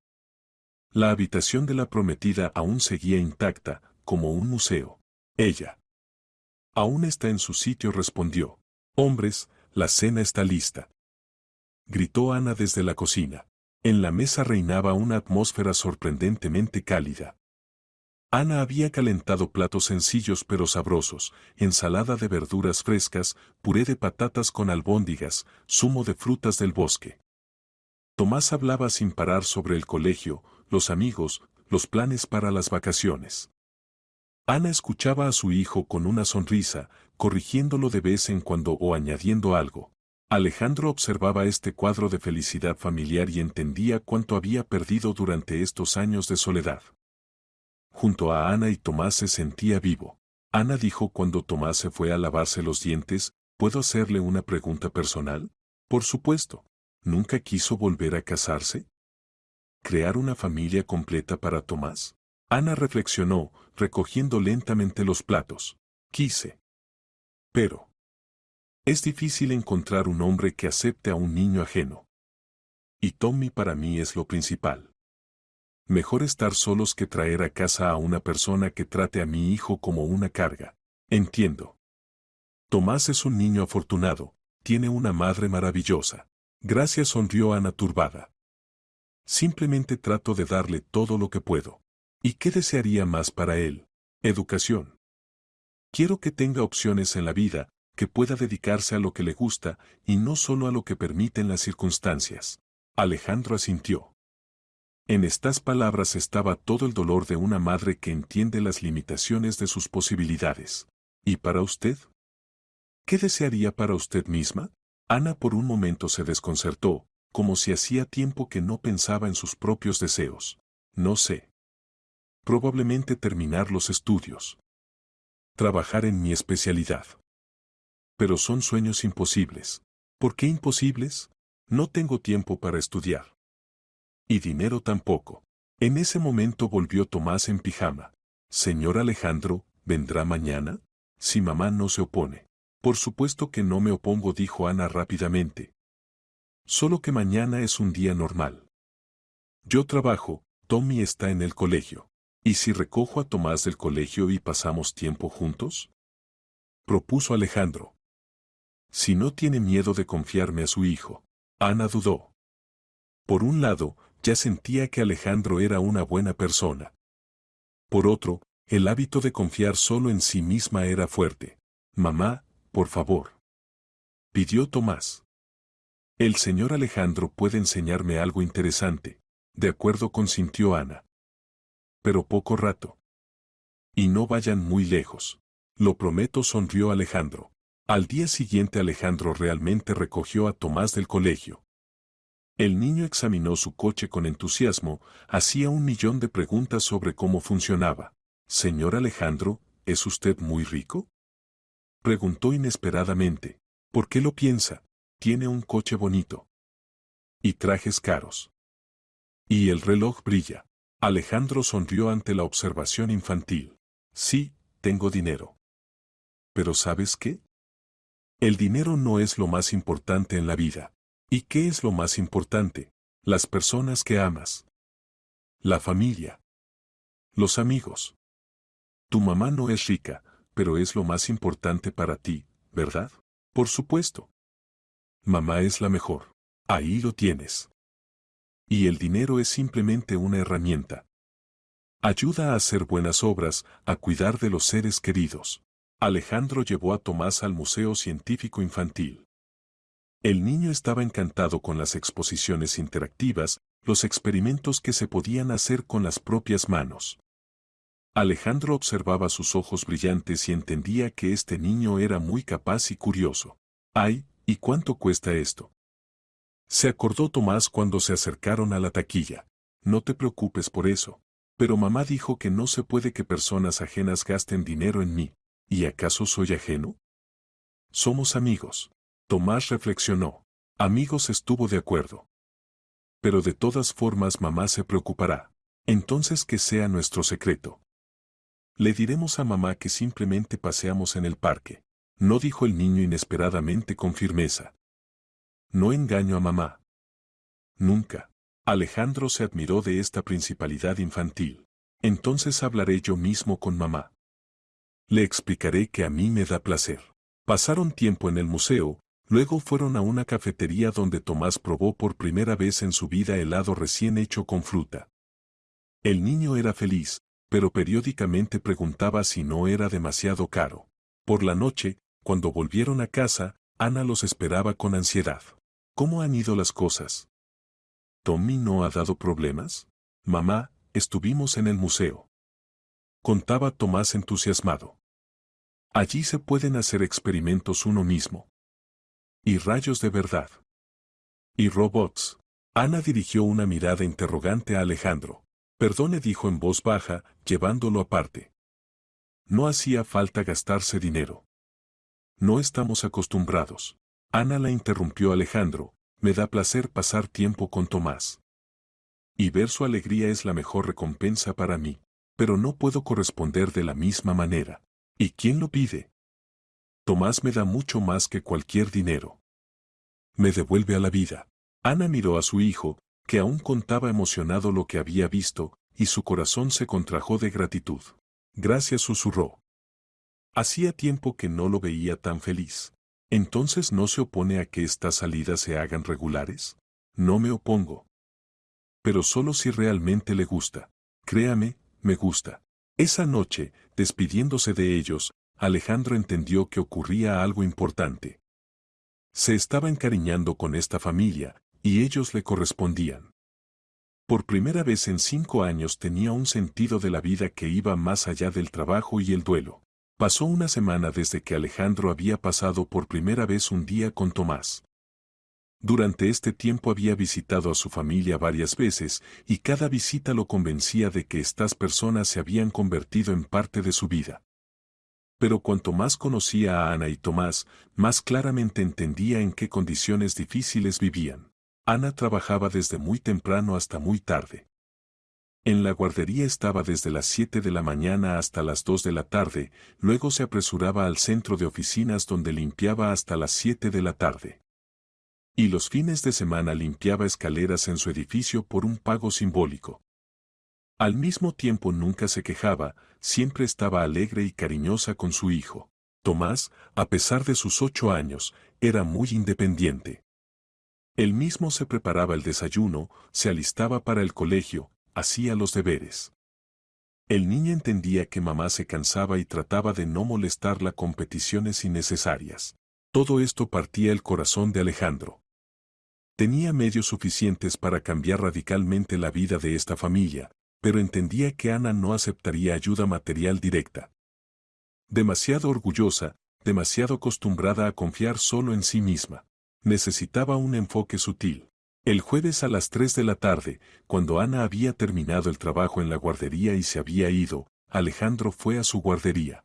La habitación de la prometida aún seguía intacta, como un museo. Ella. Aún está en su sitio, respondió. Hombres, la cena está lista. Gritó Ana desde la cocina. En la mesa reinaba una atmósfera sorprendentemente cálida. Ana había calentado platos sencillos pero sabrosos, ensalada de verduras frescas, puré de patatas con albóndigas, zumo de frutas del bosque. Tomás hablaba sin parar sobre el colegio, los amigos, los planes para las vacaciones. Ana escuchaba a su hijo con una sonrisa, corrigiéndolo de vez en cuando o añadiendo algo. Alejandro observaba este cuadro de felicidad familiar y entendía cuánto había perdido durante estos años de soledad. Junto a Ana y Tomás se sentía vivo. Ana dijo cuando Tomás se fue a lavarse los dientes: ¿puedo hacerle una pregunta personal? Por supuesto. ¿Nunca quiso volver a casarse? ¿Crear una familia completa para Tomás? Ana reflexionó, recogiendo lentamente los platos. Quise. Pero es difícil encontrar un hombre que acepte a un niño ajeno. Y Tommy para mí es lo principal. Mejor estar solos que traer a casa a una persona que trate a mi hijo como una carga. Entiendo. Tomás es un niño afortunado, tiene una madre maravillosa. Gracias, sonrió Ana turbada. Simplemente trato de darle todo lo que puedo. ¿Y qué desearía más para él? Educación. Quiero que tenga opciones en la vida, que pueda dedicarse a lo que le gusta, y no solo a lo que permiten las circunstancias. Alejandro asintió. En estas palabras estaba todo el dolor de una madre que entiende las limitaciones de sus posibilidades. ¿Y para usted? ¿Qué desearía para usted misma? Ana por un momento se desconcertó, como si hacía tiempo que no pensaba en sus propios deseos. No sé. Probablemente terminar los estudios. Trabajar en mi especialidad. Pero son sueños imposibles. ¿Por qué imposibles? No tengo tiempo para estudiar. Y dinero tampoco. En ese momento volvió Tomás en pijama. Señor Alejandro, ¿vendrá mañana? Si mamá no se opone. Por supuesto que no me opongo, dijo Ana rápidamente. Solo que mañana es un día normal. Yo trabajo, Tommy está en el colegio. ¿Y si recojo a Tomás del colegio y pasamos tiempo juntos? Propuso Alejandro. Si no tiene miedo de confiarme a su hijo. Ana dudó. Por un lado, ya sentía que Alejandro era una buena persona. Por otro, el hábito de confiar solo en sí misma era fuerte. Mamá, por favor. Pidió Tomás. El señor Alejandro puede enseñarme algo interesante. De acuerdo, consintió Ana. Pero poco rato. Y no vayan muy lejos. Lo prometo, sonrió Alejandro. Al día siguiente Alejandro realmente recogió a Tomás del colegio. El niño examinó su coche con entusiasmo, hacía 1.000.000 de preguntas sobre cómo funcionaba. Señor Alejandro, ¿es usted muy rico? Preguntó inesperadamente. ¿Por qué lo piensa? Tiene un coche bonito. Y trajes caros. Y el reloj brilla. Alejandro sonrió ante la observación infantil. Sí, tengo dinero. Pero ¿sabes qué? El dinero no es lo más importante en la vida. ¿Y qué es lo más importante? Las personas que amas. La familia. Los amigos. Tu mamá no es rica, pero es lo más importante para ti, ¿verdad? Por supuesto. Mamá es la mejor. Ahí lo tienes. Y el dinero es simplemente una herramienta. Ayuda a hacer buenas obras, a cuidar de los seres queridos. Alejandro llevó a Tomás al Museo Científico Infantil. El niño estaba encantado con las exposiciones interactivas, los experimentos que se podían hacer con las propias manos. Alejandro observaba sus ojos brillantes y entendía que este niño era muy capaz y curioso. ¡Ay! ¿Y cuánto cuesta esto? Se acordó Tomás cuando se acercaron a la taquilla. No te preocupes por eso. Pero mamá dijo que no se puede que personas ajenas gasten dinero en mí. ¿Y acaso soy ajeno? Somos amigos. Tomás reflexionó. Amigos, estuvo de acuerdo. Pero de todas formas mamá se preocupará. Entonces que sea nuestro secreto. Le diremos a mamá que simplemente paseamos en el parque. No, dijo el niño inesperadamente con firmeza. No engaño a mamá. Nunca. Alejandro se admiró de esta principalidad infantil. Entonces hablaré yo mismo con mamá. Le explicaré que a mí me da placer. Pasaron tiempo en el museo, luego fueron a una cafetería donde Tomás probó por primera vez en su vida helado recién hecho con fruta. El niño era feliz, pero periódicamente preguntaba si no era demasiado caro. Por la noche, cuando volvieron a casa, Ana los esperaba con ansiedad. ¿Cómo han ido las cosas? ¿Tommy no ha dado problemas? Mamá, estuvimos en el museo. Contaba Tomás entusiasmado. Allí se pueden hacer experimentos uno mismo. Y rayos de verdad. Y robots. Ana dirigió una mirada interrogante a Alejandro. Perdone, dijo en voz baja, llevándolo aparte. No hacía falta gastarse dinero. No estamos acostumbrados. Ana la interrumpió. Alejandro, me da placer pasar tiempo con Tomás. Y ver su alegría es la mejor recompensa para mí. Pero no puedo corresponder de la misma manera. ¿Y quién lo pide? Tomás me da mucho más que cualquier dinero. Me devuelve a la vida. Ana miró a su hijo, que aún contaba emocionado lo que había visto, y su corazón se contrajo de gratitud. Gracias, susurró. Hacía tiempo que no lo veía tan feliz. ¿Entonces no se opone a que estas salidas se hagan regulares? No me opongo. Pero solo si realmente le gusta. Créame, me gusta. Esa noche, despidiéndose de ellos, Alejandro entendió que ocurría algo importante. Se estaba encariñando con esta familia, y ellos le correspondían. Por primera vez en 5 años tenía un sentido de la vida que iba más allá del trabajo y el duelo. Pasó una semana desde que Alejandro había pasado por primera vez un día con Tomás. Durante este tiempo había visitado a su familia varias veces y cada visita lo convencía de que estas personas se habían convertido en parte de su vida. Pero cuanto más conocía a Ana y Tomás, más claramente entendía en qué condiciones difíciles vivían. Ana trabajaba desde muy temprano hasta muy tarde. En la guardería estaba desde las 7 de la mañana hasta las 2 de la tarde, luego se apresuraba al centro de oficinas donde limpiaba hasta las 7 de la tarde. Y los fines de semana limpiaba escaleras en su edificio por un pago simbólico. Al mismo tiempo nunca se quejaba, siempre estaba alegre y cariñosa con su hijo. Tomás, a pesar de sus 8 años, era muy independiente. Él mismo se preparaba el desayuno, se alistaba para el colegio, hacía los deberes. El niño entendía que mamá se cansaba y trataba de no molestarla con peticiones innecesarias. Todo esto partía el corazón de Alejandro. Tenía medios suficientes para cambiar radicalmente la vida de esta familia, pero entendía que Ana no aceptaría ayuda material directa. Demasiado orgullosa, demasiado acostumbrada a confiar solo en sí misma. Necesitaba un enfoque sutil. El jueves a las 3 de la tarde, cuando Ana había terminado el trabajo en la guardería y se había ido, Alejandro fue a su guardería.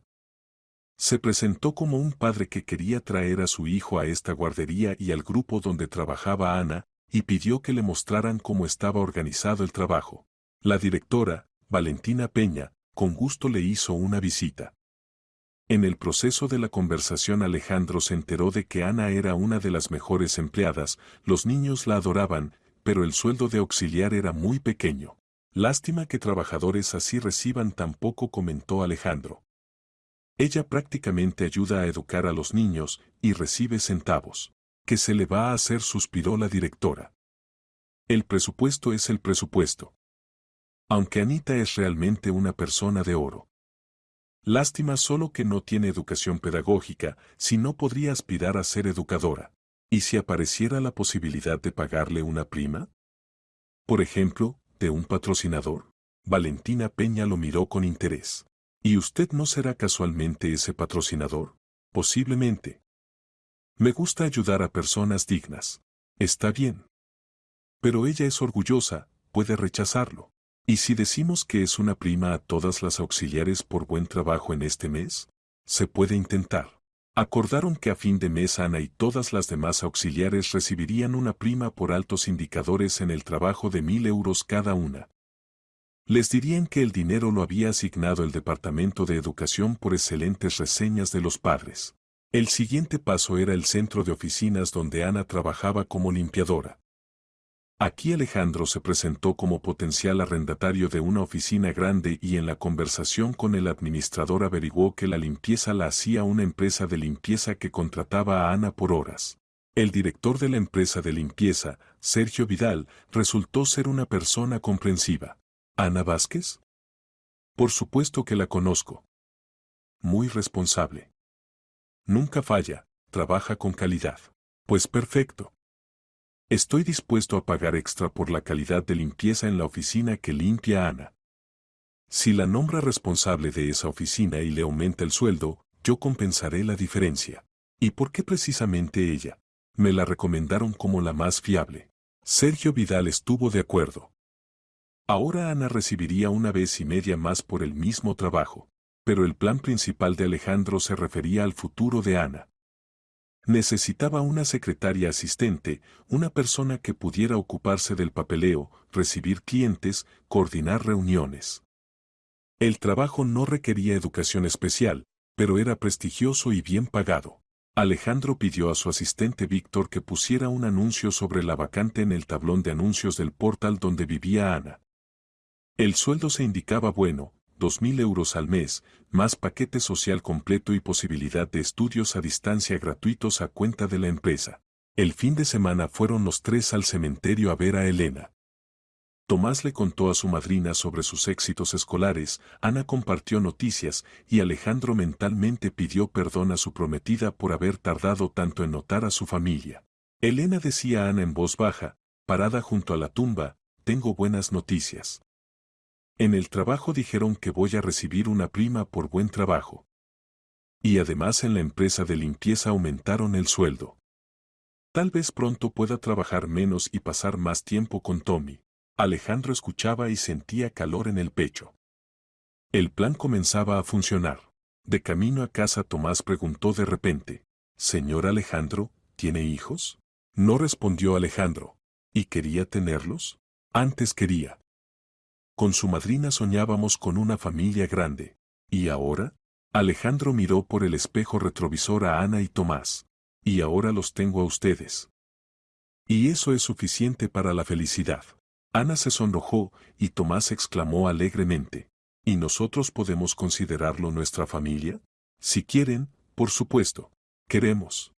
Se presentó como un padre que quería traer a su hijo a esta guardería y al grupo donde trabajaba Ana, y pidió que le mostraran cómo estaba organizado el trabajo. La directora, Valentina Peña, con gusto le hizo una visita. En el proceso de la conversación Alejandro se enteró de que Ana era una de las mejores empleadas, los niños la adoraban, pero el sueldo de auxiliar era muy pequeño. Lástima que trabajadores así reciban tan poco, comentó Alejandro. Ella prácticamente ayuda a educar a los niños y recibe centavos. ¿Qué se le va a hacer?, suspiró la directora. El presupuesto es el presupuesto. Aunque Anita es realmente una persona de oro. Lástima solo que no tiene educación pedagógica, si no podría aspirar a ser educadora. ¿Y si apareciera la posibilidad de pagarle una prima? Por ejemplo, de un patrocinador. Valentina Peña lo miró con interés. ¿Y usted no será casualmente ese patrocinador? Posiblemente. Me gusta ayudar a personas dignas. Está bien. Pero ella es orgullosa, puede rechazarlo. ¿Y si decimos que es una prima a todas las auxiliares por buen trabajo en este mes? Se puede intentar. Acordaron que a fin de mes Ana y todas las demás auxiliares recibirían una prima por altos indicadores en el trabajo de 1.000 euros cada una. Les dirían que el dinero lo había asignado el Departamento de Educación por excelentes reseñas de los padres. El siguiente paso era el centro de oficinas donde Ana trabajaba como limpiadora. Aquí Alejandro se presentó como potencial arrendatario de una oficina grande y en la conversación con el administrador averiguó que la limpieza la hacía una empresa de limpieza que contrataba a Ana por horas. El director de la empresa de limpieza, Sergio Vidal, resultó ser una persona comprensiva. ¿Ana Vázquez? Por supuesto que la conozco. Muy responsable. Nunca falla, trabaja con calidad. Pues perfecto. Estoy dispuesto a pagar extra por la calidad de limpieza en la oficina que limpia Ana. Si la nombra responsable de esa oficina y le aumenta el sueldo, yo compensaré la diferencia. ¿Y por qué precisamente ella? Me la recomendaron como la más fiable. Sergio Vidal estuvo de acuerdo. Ahora Ana recibiría 1,5 veces más por el mismo trabajo, pero el plan principal de Alejandro se refería al futuro de Ana. Necesitaba una secretaria asistente, una persona que pudiera ocuparse del papeleo, recibir clientes, coordinar reuniones. El trabajo no requería educación especial, pero era prestigioso y bien pagado. Alejandro pidió a su asistente Víctor que pusiera un anuncio sobre la vacante en el tablón de anuncios del portal donde vivía Ana. El sueldo se indicaba bueno, 2.000 euros al mes, más paquete social completo y posibilidad de estudios a distancia gratuitos a cuenta de la empresa. El fin de semana fueron los tres al cementerio a ver a Elena. Tomás le contó a su madrina sobre sus éxitos escolares, Ana compartió noticias y Alejandro mentalmente pidió perdón a su prometida por haber tardado tanto en notar a su familia. Elena decía a Ana en voz baja, parada junto a la tumba, tengo buenas noticias. En el trabajo dijeron que voy a recibir una prima por buen trabajo. Y además en la empresa de limpieza aumentaron el sueldo. Tal vez pronto pueda trabajar menos y pasar más tiempo con Tommy. Alejandro escuchaba y sentía calor en el pecho. El plan comenzaba a funcionar. De camino a casa Tomás preguntó de repente, «Señor Alejandro, ¿tiene hijos?» No respondió Alejandro. ¿Y quería tenerlos? Antes quería. Con su madrina soñábamos con una familia grande. ¿Y ahora? Alejandro miró por el espejo retrovisor a Ana y Tomás. Y ahora los tengo a ustedes. Y eso es suficiente para la felicidad. Ana se sonrojó y Tomás exclamó alegremente. ¿Y nosotros podemos considerarlo nuestra familia? Si quieren, por supuesto. Queremos.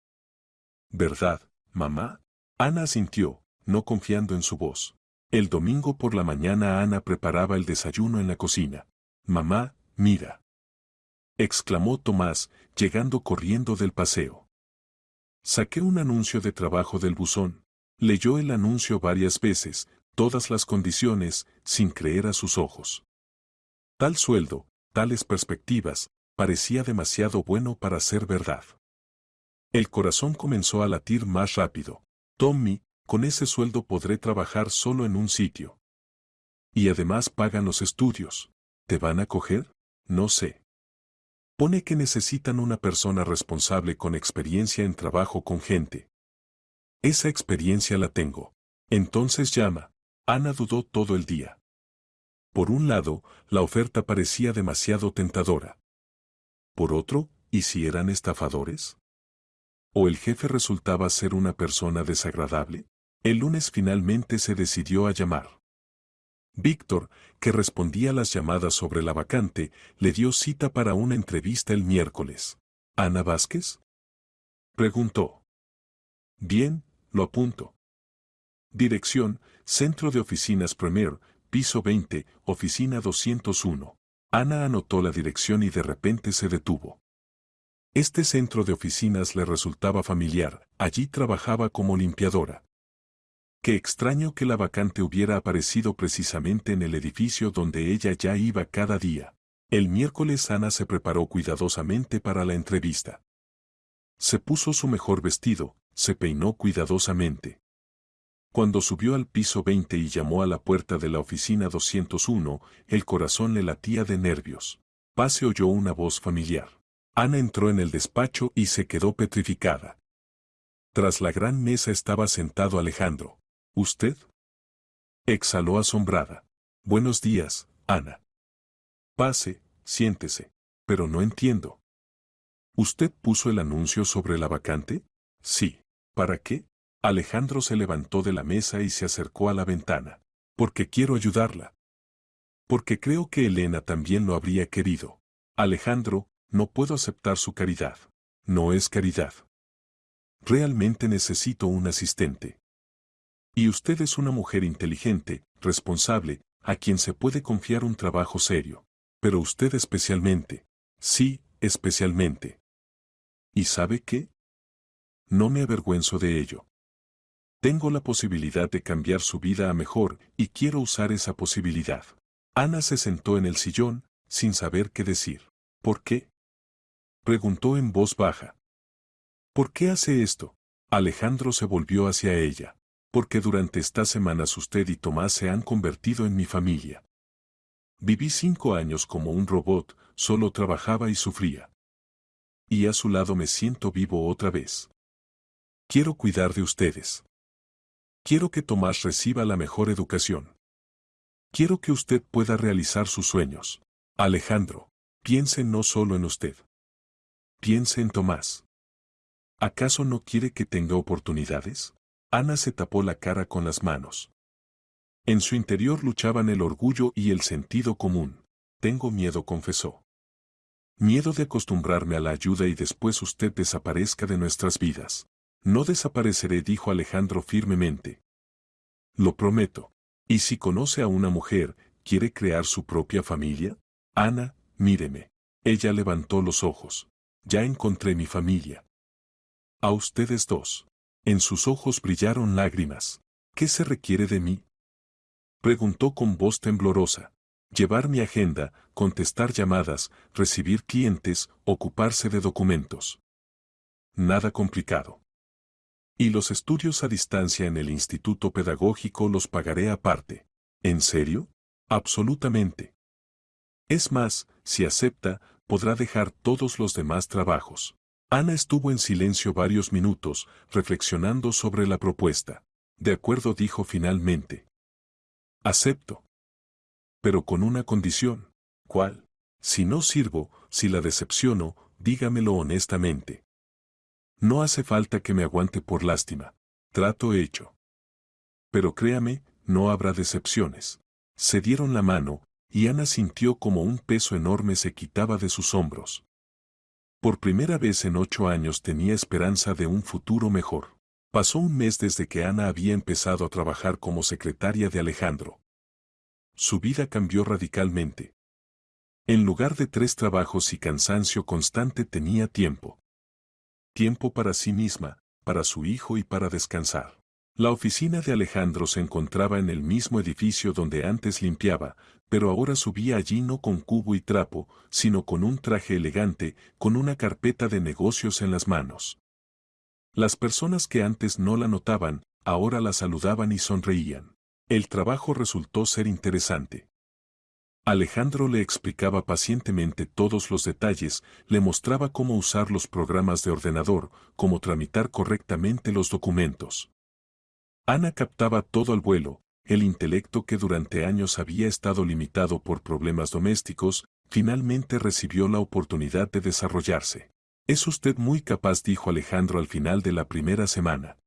¿Verdad, mamá? Ana asintió, no confiando en su voz. El domingo por la mañana Ana preparaba el desayuno en la cocina. «Mamá, mira», exclamó Tomás, llegando corriendo del paseo. Saqué un anuncio de trabajo del buzón. Leyó el anuncio varias veces, todas las condiciones, sin creer a sus ojos. Tal sueldo, tales perspectivas, parecía demasiado bueno para ser verdad. El corazón comenzó a latir más rápido. Tommy, con ese sueldo podré trabajar solo en un sitio. Y además pagan los estudios. ¿Te van a coger? No sé. Pone que necesitan una persona responsable con experiencia en trabajo con gente. Esa experiencia la tengo. Entonces llama. Ana dudó todo el día. Por un lado, la oferta parecía demasiado tentadora. Por otro, ¿y si eran estafadores? ¿O el jefe resultaba ser una persona desagradable? El lunes finalmente se decidió a llamar. Víctor, que respondía las llamadas sobre la vacante, le dio cita para una entrevista el miércoles. ¿Ana Vázquez?, preguntó. Bien, lo apunto. Dirección, Centro de Oficinas Premier, piso 20, oficina 201. Ana anotó la dirección y de repente se detuvo. Este centro de oficinas le resultaba familiar, allí trabajaba como limpiadora. Qué extraño que la vacante hubiera aparecido precisamente en el edificio donde ella ya iba cada día. El miércoles Ana se preparó cuidadosamente para la entrevista. Se puso su mejor vestido, se peinó cuidadosamente. Cuando subió al piso 20 y llamó a la puerta de la oficina 201, el corazón le latía de nervios. Pase oyó una voz familiar. Ana entró en el despacho y se quedó petrificada. Tras la gran mesa estaba sentado Alejandro. ¿Usted? Exhaló asombrada. Buenos días, Ana. Pase, siéntese. Pero no entiendo. ¿Usted puso el anuncio sobre la vacante? Sí. ¿Para qué? Alejandro se levantó de la mesa y se acercó a la ventana. Porque quiero ayudarla. Porque creo que Elena también lo habría querido. Alejandro, no puedo aceptar su caridad. No es caridad. Realmente necesito un asistente. Y usted es una mujer inteligente, responsable, a quien se puede confiar un trabajo serio. Pero usted especialmente. Sí, especialmente. ¿Y sabe qué? No me avergüenzo de ello. Tengo la posibilidad de cambiar su vida a mejor y quiero usar esa posibilidad. Ana se sentó en el sillón, sin saber qué decir. ¿Por qué?, preguntó en voz baja. ¿Por qué hace esto? Alejandro se volvió hacia ella. Porque durante estas semanas usted y Tomás se han convertido en mi familia. Viví 5 años como un robot, solo trabajaba y sufría. Y a su lado me siento vivo otra vez. Quiero cuidar de ustedes. Quiero que Tomás reciba la mejor educación. Quiero que usted pueda realizar sus sueños. Alejandro, piense no solo en usted. Piense en Tomás. ¿Acaso no quiere que tenga oportunidades? Ana se tapó la cara con las manos. En su interior luchaban el orgullo y el sentido común. Tengo miedo, confesó. Miedo de acostumbrarme a la ayuda y después usted desaparezca de nuestras vidas. No desapareceré, dijo Alejandro firmemente. Lo prometo. ¿Y si conoce a una mujer, quiere crear su propia familia? Ana, míreme. Ella levantó los ojos. Ya encontré mi familia. A ustedes dos. En sus ojos brillaron lágrimas. ¿Qué se requiere de mí?, preguntó con voz temblorosa. Llevar mi agenda, contestar llamadas, recibir clientes, ocuparse de documentos. Nada complicado. Y los estudios a distancia en el instituto pedagógico los pagaré aparte. ¿En serio? Absolutamente. Es más, si acepta, podrá dejar todos los demás trabajos. Ana estuvo en silencio varios minutos, reflexionando sobre la propuesta. De acuerdo, dijo finalmente. Acepto. Pero con una condición. ¿Cuál? Si no sirvo, si la decepciono, dígamelo honestamente. No hace falta que me aguante por lástima. Trato hecho. Pero créame, no habrá decepciones. Se dieron la mano, y Ana sintió como un peso enorme se quitaba de sus hombros. Por primera vez en 8 años tenía esperanza de un futuro mejor. Pasó un mes desde que Ana había empezado a trabajar como secretaria de Alejandro. Su vida cambió radicalmente. En lugar de 3 trabajos y cansancio constante tenía tiempo. Tiempo para sí misma, para su hijo y para descansar. La oficina de Alejandro se encontraba en el mismo edificio donde antes limpiaba, pero ahora subía allí no con cubo y trapo, sino con un traje elegante, con una carpeta de negocios en las manos. Las personas que antes no la notaban, ahora la saludaban y sonreían. El trabajo resultó ser interesante. Alejandro le explicaba pacientemente todos los detalles, le mostraba cómo usar los programas de ordenador, cómo tramitar correctamente los documentos. Ana captaba todo al vuelo, el intelecto que durante años había estado limitado por problemas domésticos, finalmente recibió la oportunidad de desarrollarse. Es usted muy capaz, dijo Alejandro al final de la primera semana.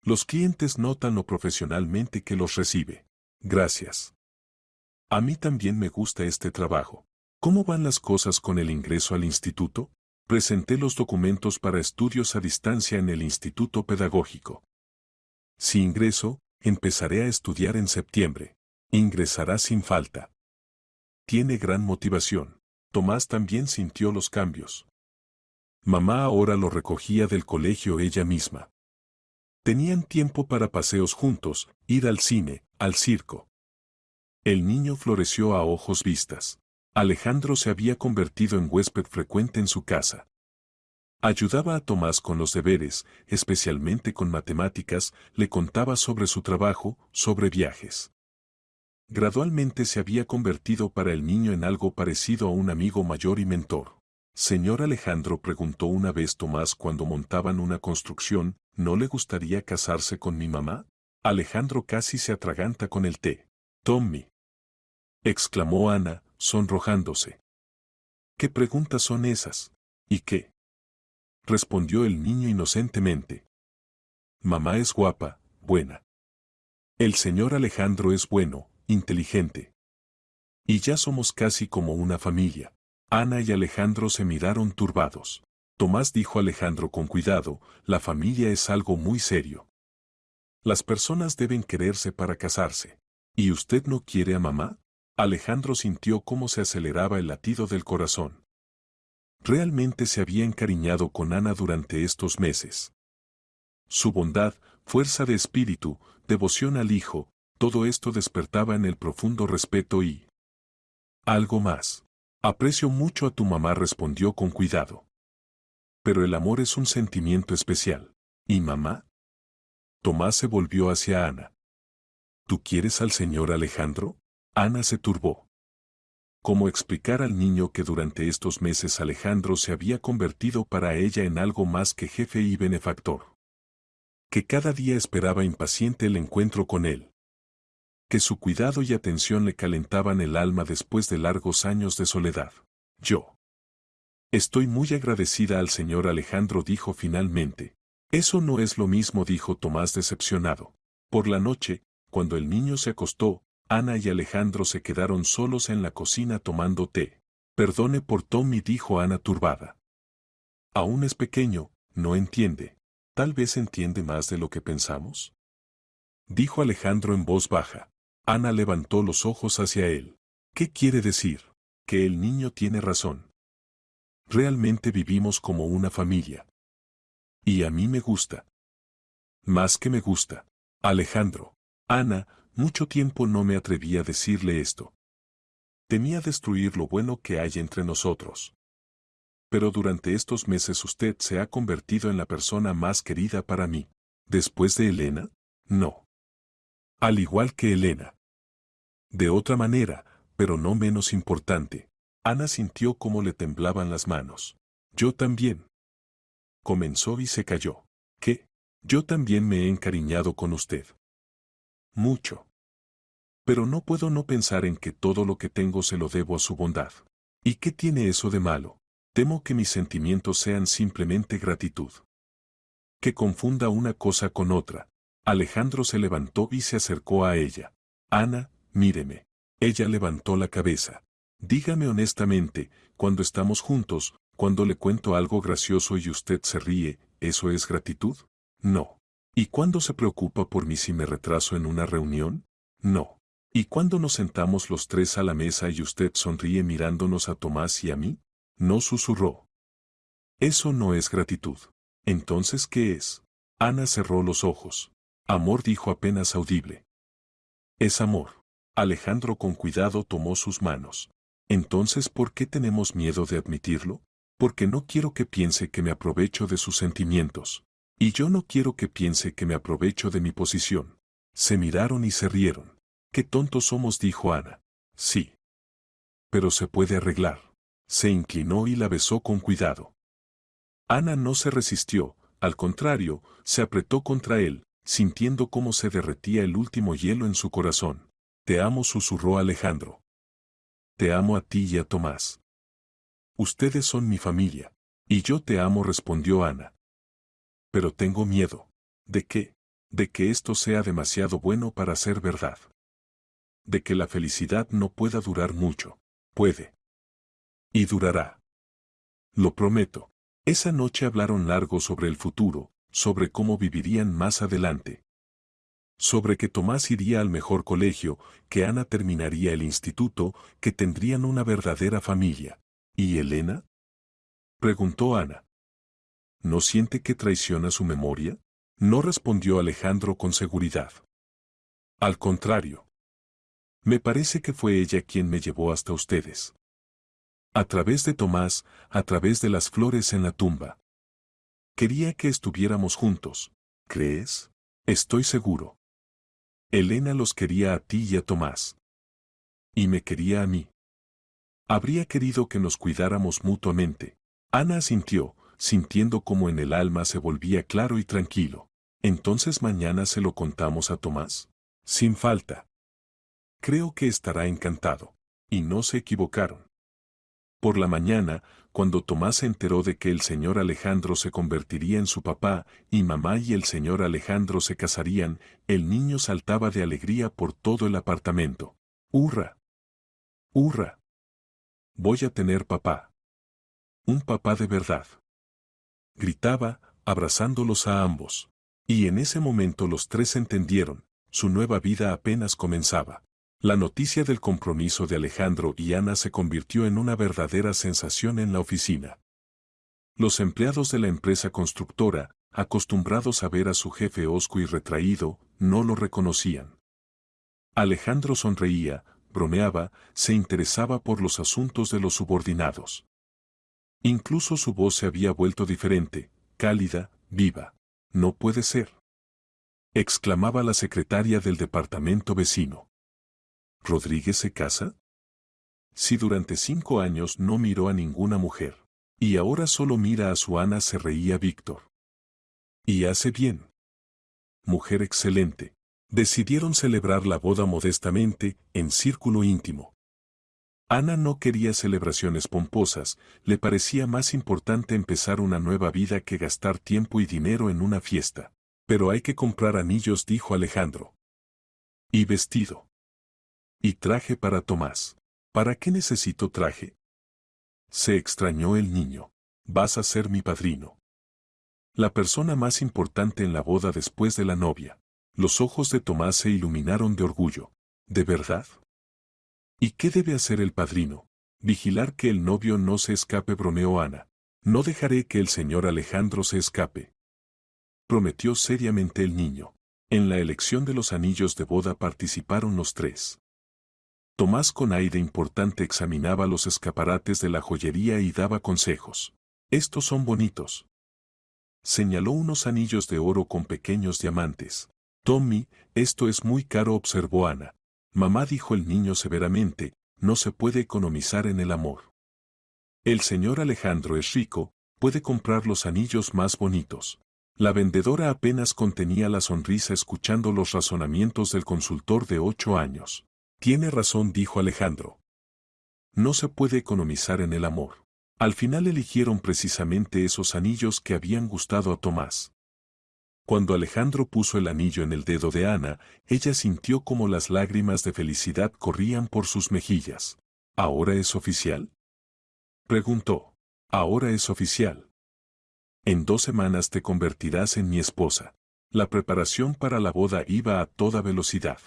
Los clientes notan lo profesionalmente que los recibe. Gracias. A mí también me gusta este trabajo. ¿Cómo van las cosas con el ingreso al instituto? Presenté los documentos para estudios a distancia en el instituto pedagógico. Si ingreso, empezaré a estudiar en septiembre. Ingresará sin falta. Tiene gran motivación. Tomás también sintió los cambios. Mamá ahora lo recogía del colegio ella misma. Tenían tiempo para paseos juntos, ir al cine, al circo. El niño floreció a ojos vistas. Alejandro se había convertido en huésped frecuente en su casa. Ayudaba a Tomás con los deberes, especialmente con matemáticas, le contaba sobre su trabajo, sobre viajes. Gradualmente se había convertido para el niño en algo parecido a un amigo mayor y mentor. Señor Alejandro, preguntó una vez Tomás cuando montaban una construcción, ¿no le gustaría casarse con mi mamá? Alejandro casi se atraganta con el té. Tommy, exclamó Ana, sonrojándose. ¿Qué preguntas son esas? ¿Y qué? Respondió el niño inocentemente. Mamá es guapa, buena. El señor Alejandro es bueno, inteligente. Y ya somos casi como una familia. Ana y Alejandro se miraron turbados. Tomás dijo a Alejandro con cuidado, la familia es algo muy serio. Las personas deben quererse para casarse. ¿Y usted no quiere a mamá? Alejandro sintió cómo se aceleraba el latido del corazón. Realmente se había encariñado con Ana durante estos meses. Su bondad, fuerza de espíritu, devoción al hijo, todo esto despertaba en él profundo respeto y... algo más. Aprecio mucho a tu mamá, respondió con cuidado. Pero el amor es un sentimiento especial. ¿Y mamá? Tomás se volvió hacia Ana. ¿Tú quieres al señor Alejandro? Ana se turbó. ¿Cómo explicar al niño que durante estos meses Alejandro se había convertido para ella en algo más que jefe y benefactor? Que cada día esperaba impaciente el encuentro con él. Que su cuidado y atención le calentaban el alma después de largos años de soledad. Yo estoy muy agradecida al señor Alejandro, dijo finalmente. Eso no es lo mismo, dijo Tomás decepcionado. Por la noche, cuando el niño se acostó, Ana y Alejandro se quedaron solos en la cocina tomando té. Perdone por Tommy, dijo Ana turbada. Aún es pequeño, no entiende. Tal vez entiende más de lo que pensamos. Dijo Alejandro en voz baja. Ana levantó los ojos hacia él. ¿Qué quiere decir? Que el niño tiene razón. Realmente vivimos como una familia. Y a mí me gusta. Más que me gusta. Alejandro. Ana, mucho tiempo no me atreví a decirle esto. Temía destruir lo bueno que hay entre nosotros. Pero durante estos meses usted se ha convertido en la persona más querida para mí. ¿Después de Elena? No. Al igual que Elena. De otra manera, pero no menos importante, Ana sintió cómo le temblaban las manos. Yo también. Comenzó y se calló. ¿Qué? Yo también me he encariñado con usted. Mucho. Pero no puedo no pensar en que todo lo que tengo se lo debo a su bondad. ¿Y qué tiene eso de malo? Temo que mis sentimientos sean simplemente gratitud. Que confunda una cosa con otra. Alejandro se levantó y se acercó a ella. Ana, míreme. Ella levantó la cabeza. Dígame honestamente, cuando estamos juntos, cuando le cuento algo gracioso y usted se ríe, ¿eso es gratitud? No. ¿Y cuando se preocupa por mí si me retraso en una reunión? No. ¿Y cuando nos sentamos los tres a la mesa y usted sonríe mirándonos a Tomás y a mí? No, susurró. Eso no es gratitud. Entonces, ¿qué es? Ana cerró los ojos. Amor, dijo apenas audible. Es amor. Alejandro con cuidado tomó sus manos. Entonces, ¿por qué tenemos miedo de admitirlo? Porque no quiero que piense que me aprovecho de sus sentimientos. Y yo no quiero que piense que me aprovecho de mi posición. Se miraron y se rieron. Qué tontos somos, dijo Ana. Sí. Pero se puede arreglar. Se inclinó y la besó con cuidado. Ana no se resistió, al contrario, se apretó contra él, sintiendo cómo se derretía el último hielo en su corazón. Te amo, susurró Alejandro. Te amo a ti y a Tomás. Ustedes son mi familia. Y yo te amo, respondió Ana. Pero tengo miedo. ¿De qué? De que esto sea demasiado bueno para ser verdad. De que la felicidad no pueda durar mucho. Puede. Y durará. Lo prometo. Esa noche hablaron largo sobre el futuro, sobre cómo vivirían más adelante. Sobre que Tomás iría al mejor colegio, que Ana terminaría el instituto, que tendrían una verdadera familia. ¿Y Elena? Preguntó Ana. ¿No siente que traiciona su memoria? No respondió Alejandro con seguridad. Al contrario. Me parece que fue ella quien me llevó hasta ustedes. A través de Tomás, a través de las flores en la tumba. Quería que estuviéramos juntos. ¿Crees? Estoy seguro. Elena los quería a ti y a Tomás. Y me quería a mí. Habría querido que nos cuidáramos mutuamente. Ana asintió, sintiendo como en el alma se volvía claro y tranquilo. Entonces mañana se lo contamos a Tomás. Sin falta. Creo que estará encantado. Y no se equivocaron. Por la mañana, cuando Tomás se enteró de que el señor Alejandro se convertiría en su papá, y mamá y el señor Alejandro se casarían, el niño saltaba de alegría por todo el apartamento. ¡Hurra! ¡Hurra! Voy a tener papá. Un papá de verdad. Gritaba, abrazándolos a ambos. Y en ese momento los tres entendieron, su nueva vida apenas comenzaba. La noticia del compromiso de Alejandro y Ana se convirtió en una verdadera sensación en la oficina. Los empleados de la empresa constructora, acostumbrados a ver a su jefe hosco y retraído, no lo reconocían. Alejandro sonreía, bromeaba, se interesaba por los asuntos de los subordinados. Incluso su voz se había vuelto diferente, cálida, viva. No puede ser, exclamaba la secretaria del departamento vecino. ¿Rodríguez se casa? Si durante 5 años no miró a ninguna mujer, y ahora solo mira a su Ana, se reía Víctor. Y hace bien. Mujer excelente. Decidieron celebrar la boda modestamente, en círculo íntimo. Ana no quería celebraciones pomposas, le parecía más importante empezar una nueva vida que gastar tiempo y dinero en una fiesta. Pero hay que comprar anillos, dijo Alejandro. Y vestido. Y traje para Tomás. ¿Para qué necesito traje? Se extrañó el niño. Vas a ser mi padrino. La persona más importante en la boda después de la novia. Los ojos de Tomás se iluminaron de orgullo. ¿De verdad? ¿Y qué debe hacer el padrino? Vigilar que el novio no se escape, bromeó Ana. No dejaré que el señor Alejandro se escape. Prometió seriamente el niño. En la elección de los anillos de boda participaron los tres. Tomás con aire importante examinaba los escaparates de la joyería y daba consejos. Estos son bonitos. Señaló unos anillos de oro con pequeños diamantes. Tommy, esto es muy caro, observó Ana. Mamá, dijo el niño severamente, no se puede economizar en el amor. El señor Alejandro es rico, puede comprar los anillos más bonitos. La vendedora apenas contenía la sonrisa escuchando los razonamientos del consultor de 8 años. Tiene razón, dijo Alejandro. No se puede economizar en el amor. Al final eligieron precisamente esos anillos que habían gustado a Tomás. Cuando Alejandro puso el anillo en el dedo de Ana, ella sintió como las lágrimas de felicidad corrían por sus mejillas. ¿Ahora es oficial?, preguntó. Ahora es oficial. En 2 semanas te convertirás en mi esposa. La preparación para la boda iba a toda velocidad.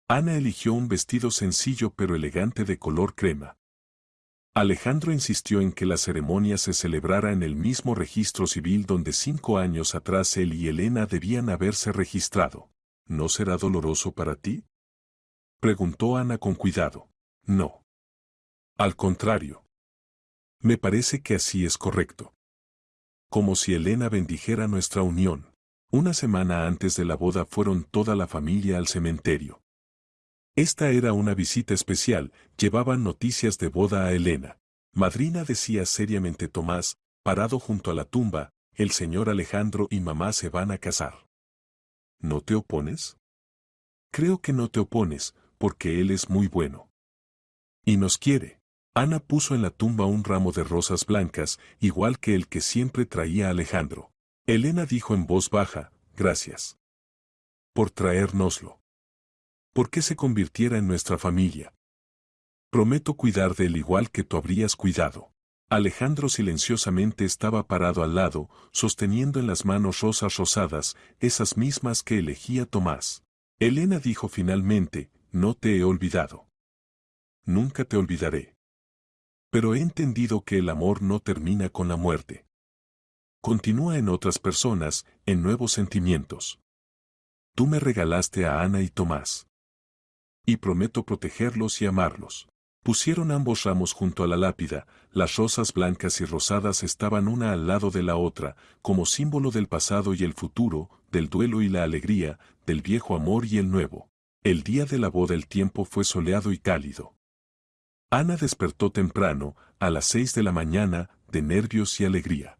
Ana eligió un vestido sencillo pero elegante de color crema. Alejandro insistió en que la ceremonia se celebrara en el mismo registro civil donde 5 años atrás él y Elena debían haberse registrado. ¿No será doloroso para ti?, preguntó Ana con cuidado. No. Al contrario. Me parece que así es correcto. Como si Elena bendijera nuestra unión. Una semana antes de la boda fueron toda la familia al cementerio. Esta era una visita especial, llevaban noticias de boda a Elena. Madrina, decía seriamente Tomás, parado junto a la tumba, el señor Alejandro y mamá se van a casar. ¿No te opones? Creo que no te opones, porque él es muy bueno. Y nos quiere. Ana puso en la tumba un ramo de rosas blancas, igual que el que siempre traía Alejandro. Elena dijo en voz baja, gracias por traérnoslo. ¿Por qué se convirtiera en nuestra familia? Prometo cuidar de él igual que tú habrías cuidado. Alejandro silenciosamente estaba parado al lado, sosteniendo en las manos rosas rosadas, esas mismas que elegía Tomás. Elena dijo finalmente, no te he olvidado. Nunca te olvidaré. Pero he entendido que el amor no termina con la muerte. Continúa en otras personas, en nuevos sentimientos. Tú me regalaste a Ana y Tomás. Y prometo protegerlos y amarlos. Pusieron ambos ramos junto a la lápida, las rosas blancas y rosadas estaban una al lado de la otra, como símbolo del pasado y el futuro, del duelo y la alegría, del viejo amor y el nuevo. El día de la boda el tiempo fue soleado y cálido. Ana despertó temprano, a las 6 de la mañana, de nervios y alegría.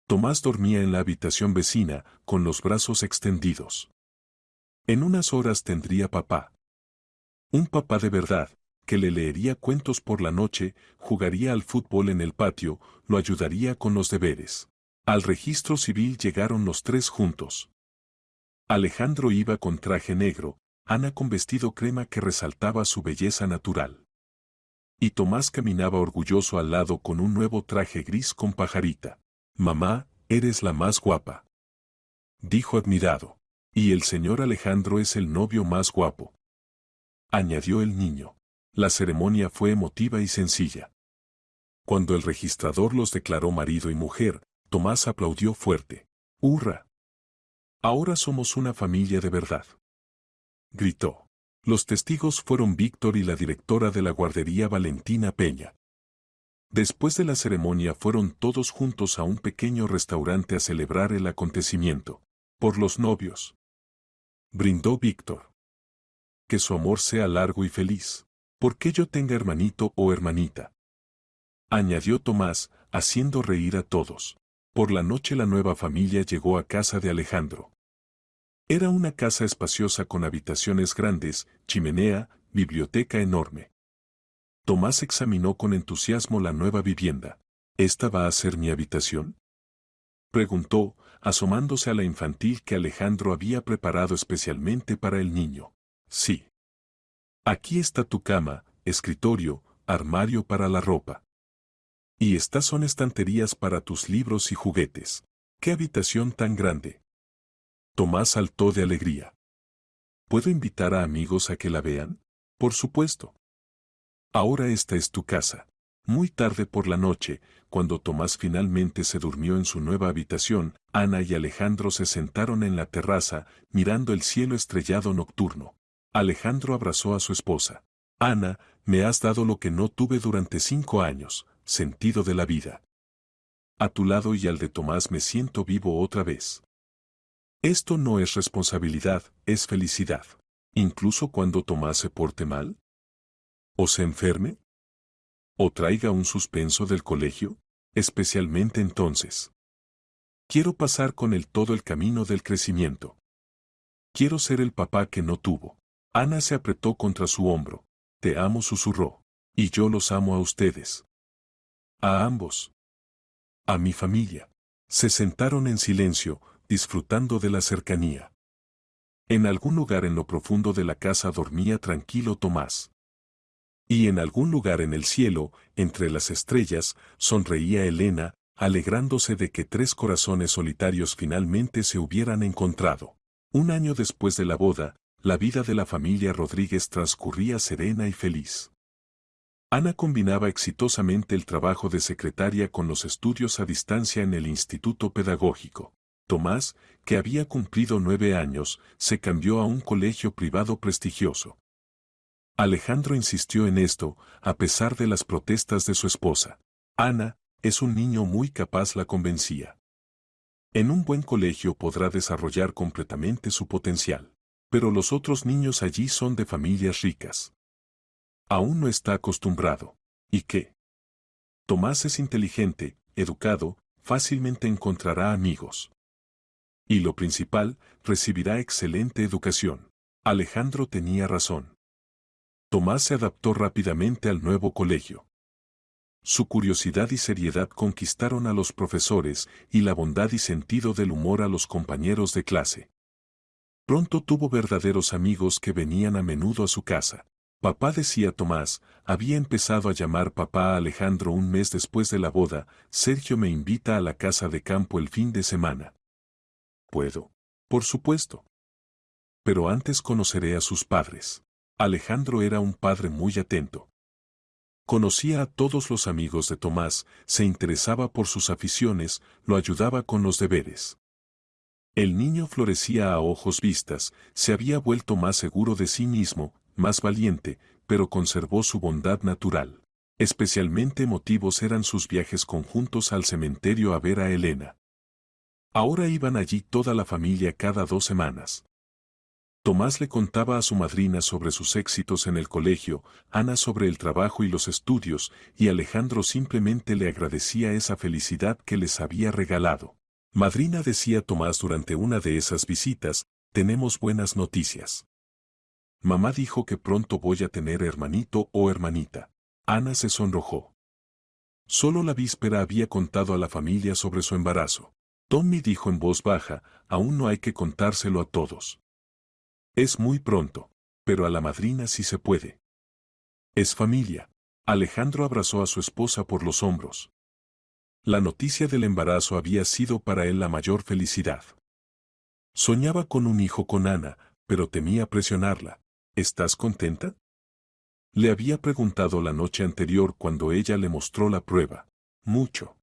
Tomás dormía en la habitación vecina, con los brazos extendidos. En unas horas tendría papá. Un papá de verdad, que le leería cuentos por la noche, jugaría al fútbol en el patio, lo ayudaría con los deberes. Al registro civil llegaron los 3 juntos. Alejandro iba con traje negro, Ana con vestido crema que resaltaba su belleza natural. Y Tomás caminaba orgulloso al lado con un nuevo traje gris con pajarita. Mamá, eres la más guapa, dijo admirado. Y el señor Alejandro es el novio más guapo, añadió el niño. La ceremonia fue emotiva y sencilla. Cuando el registrador los declaró marido y mujer, Tomás aplaudió fuerte. ¡Hurra! Ahora somos una familia de verdad, gritó. Los testigos fueron Víctor y la directora de la guardería, Valentina Peña. Después de la ceremonia fueron todos juntos a un pequeño restaurante a celebrar el acontecimiento. Por los novios, brindó Víctor. Que su amor sea largo y feliz. Porque yo tenga hermanito o hermanita, añadió Tomás, haciendo reír a todos. Por la noche la nueva familia llegó a casa de Alejandro. Era una casa espaciosa con habitaciones grandes, chimenea, biblioteca enorme. Tomás examinó con entusiasmo la nueva vivienda. ¿Esta va a ser mi habitación?, preguntó, asomándose a la infantil que Alejandro había preparado especialmente para el niño. Sí. Aquí está tu cama, escritorio, armario para la ropa. Y estas son estanterías para tus libros y juguetes. ¡Qué habitación tan grande! Tomás saltó de alegría. ¿Puedo invitar a amigos a que la vean? Por supuesto. Ahora esta es tu casa. Muy tarde por la noche, cuando Tomás finalmente se durmió en su nueva habitación, Ana y Alejandro se sentaron en la terraza, mirando el cielo estrellado nocturno. Alejandro abrazó a su esposa. Ana, me has dado lo que no tuve durante 5 años, sentido de la vida. A tu lado y al de Tomás me siento vivo otra vez. Esto no es responsabilidad, es felicidad. Incluso cuando Tomás se porte mal, o se enferme, o traiga un suspenso del colegio, especialmente entonces. Quiero pasar con él todo el camino del crecimiento. Quiero ser el papá que no tuvo. Ana se apretó contra su hombro. Te amo, susurró. Y yo los amo a ustedes. A ambos. A mi familia. Se sentaron en silencio, disfrutando de la cercanía. En algún lugar en lo profundo de la casa dormía tranquilo Tomás. Y en algún lugar en el cielo, entre las estrellas, sonreía Elena, alegrándose de que 3 corazones solitarios finalmente se hubieran encontrado. Un año después de la boda, la vida de la familia Rodríguez transcurría serena y feliz. Ana combinaba exitosamente el trabajo de secretaria con los estudios a distancia en el Instituto Pedagógico. Tomás, que había cumplido 9 años, se cambió a un colegio privado prestigioso. Alejandro insistió en esto, a pesar de las protestas de su esposa. Ana, es un niño muy capaz, la convencía. En un buen colegio podrá desarrollar completamente su potencial. Pero los otros niños allí son de familias ricas. Aún no está acostumbrado. ¿Y qué? Tomás es inteligente, educado, fácilmente encontrará amigos. Y lo principal, recibirá excelente educación. Alejandro tenía razón. Tomás se adaptó rápidamente al nuevo colegio. Su curiosidad y seriedad conquistaron a los profesores y la bondad y sentido del humor a los compañeros de clase. Pronto tuvo verdaderos amigos que venían a menudo a su casa. Papá, decía Tomás, había empezado a llamar papá a Alejandro un mes después de la boda. Sergio me invita a la casa de campo el fin de semana. ¿Puedo? Por supuesto. Pero antes conoceré a sus padres. Alejandro era un padre muy atento. Conocía a todos los amigos de Tomás, se interesaba por sus aficiones, lo ayudaba con los deberes. El niño florecía a ojos vistas, se había vuelto más seguro de sí mismo, más valiente, pero conservó su bondad natural. Especialmente emotivos eran sus viajes conjuntos al cementerio a ver a Elena. Ahora iban allí toda la familia cada 2 semanas. Tomás le contaba a su madrina sobre sus éxitos en el colegio, Ana sobre el trabajo y los estudios, y Alejandro simplemente le agradecía esa felicidad que les había regalado. Madrina, decía Tomás durante una de esas visitas, tenemos buenas noticias. Mamá dijo que pronto voy a tener hermanito o hermanita. Ana se sonrojó. Solo la víspera había contado a la familia sobre su embarazo. Tommy dijo en voz baja, aún no hay que contárselo a todos. Es muy pronto, pero a la madrina sí se puede. Es familia. Alejandro abrazó a su esposa por los hombros. La noticia del embarazo había sido para él la mayor felicidad. Soñaba con un hijo con Ana, pero temía presionarla. ¿Estás contenta? Le había preguntado la noche anterior cuando ella le mostró la prueba. Mucho.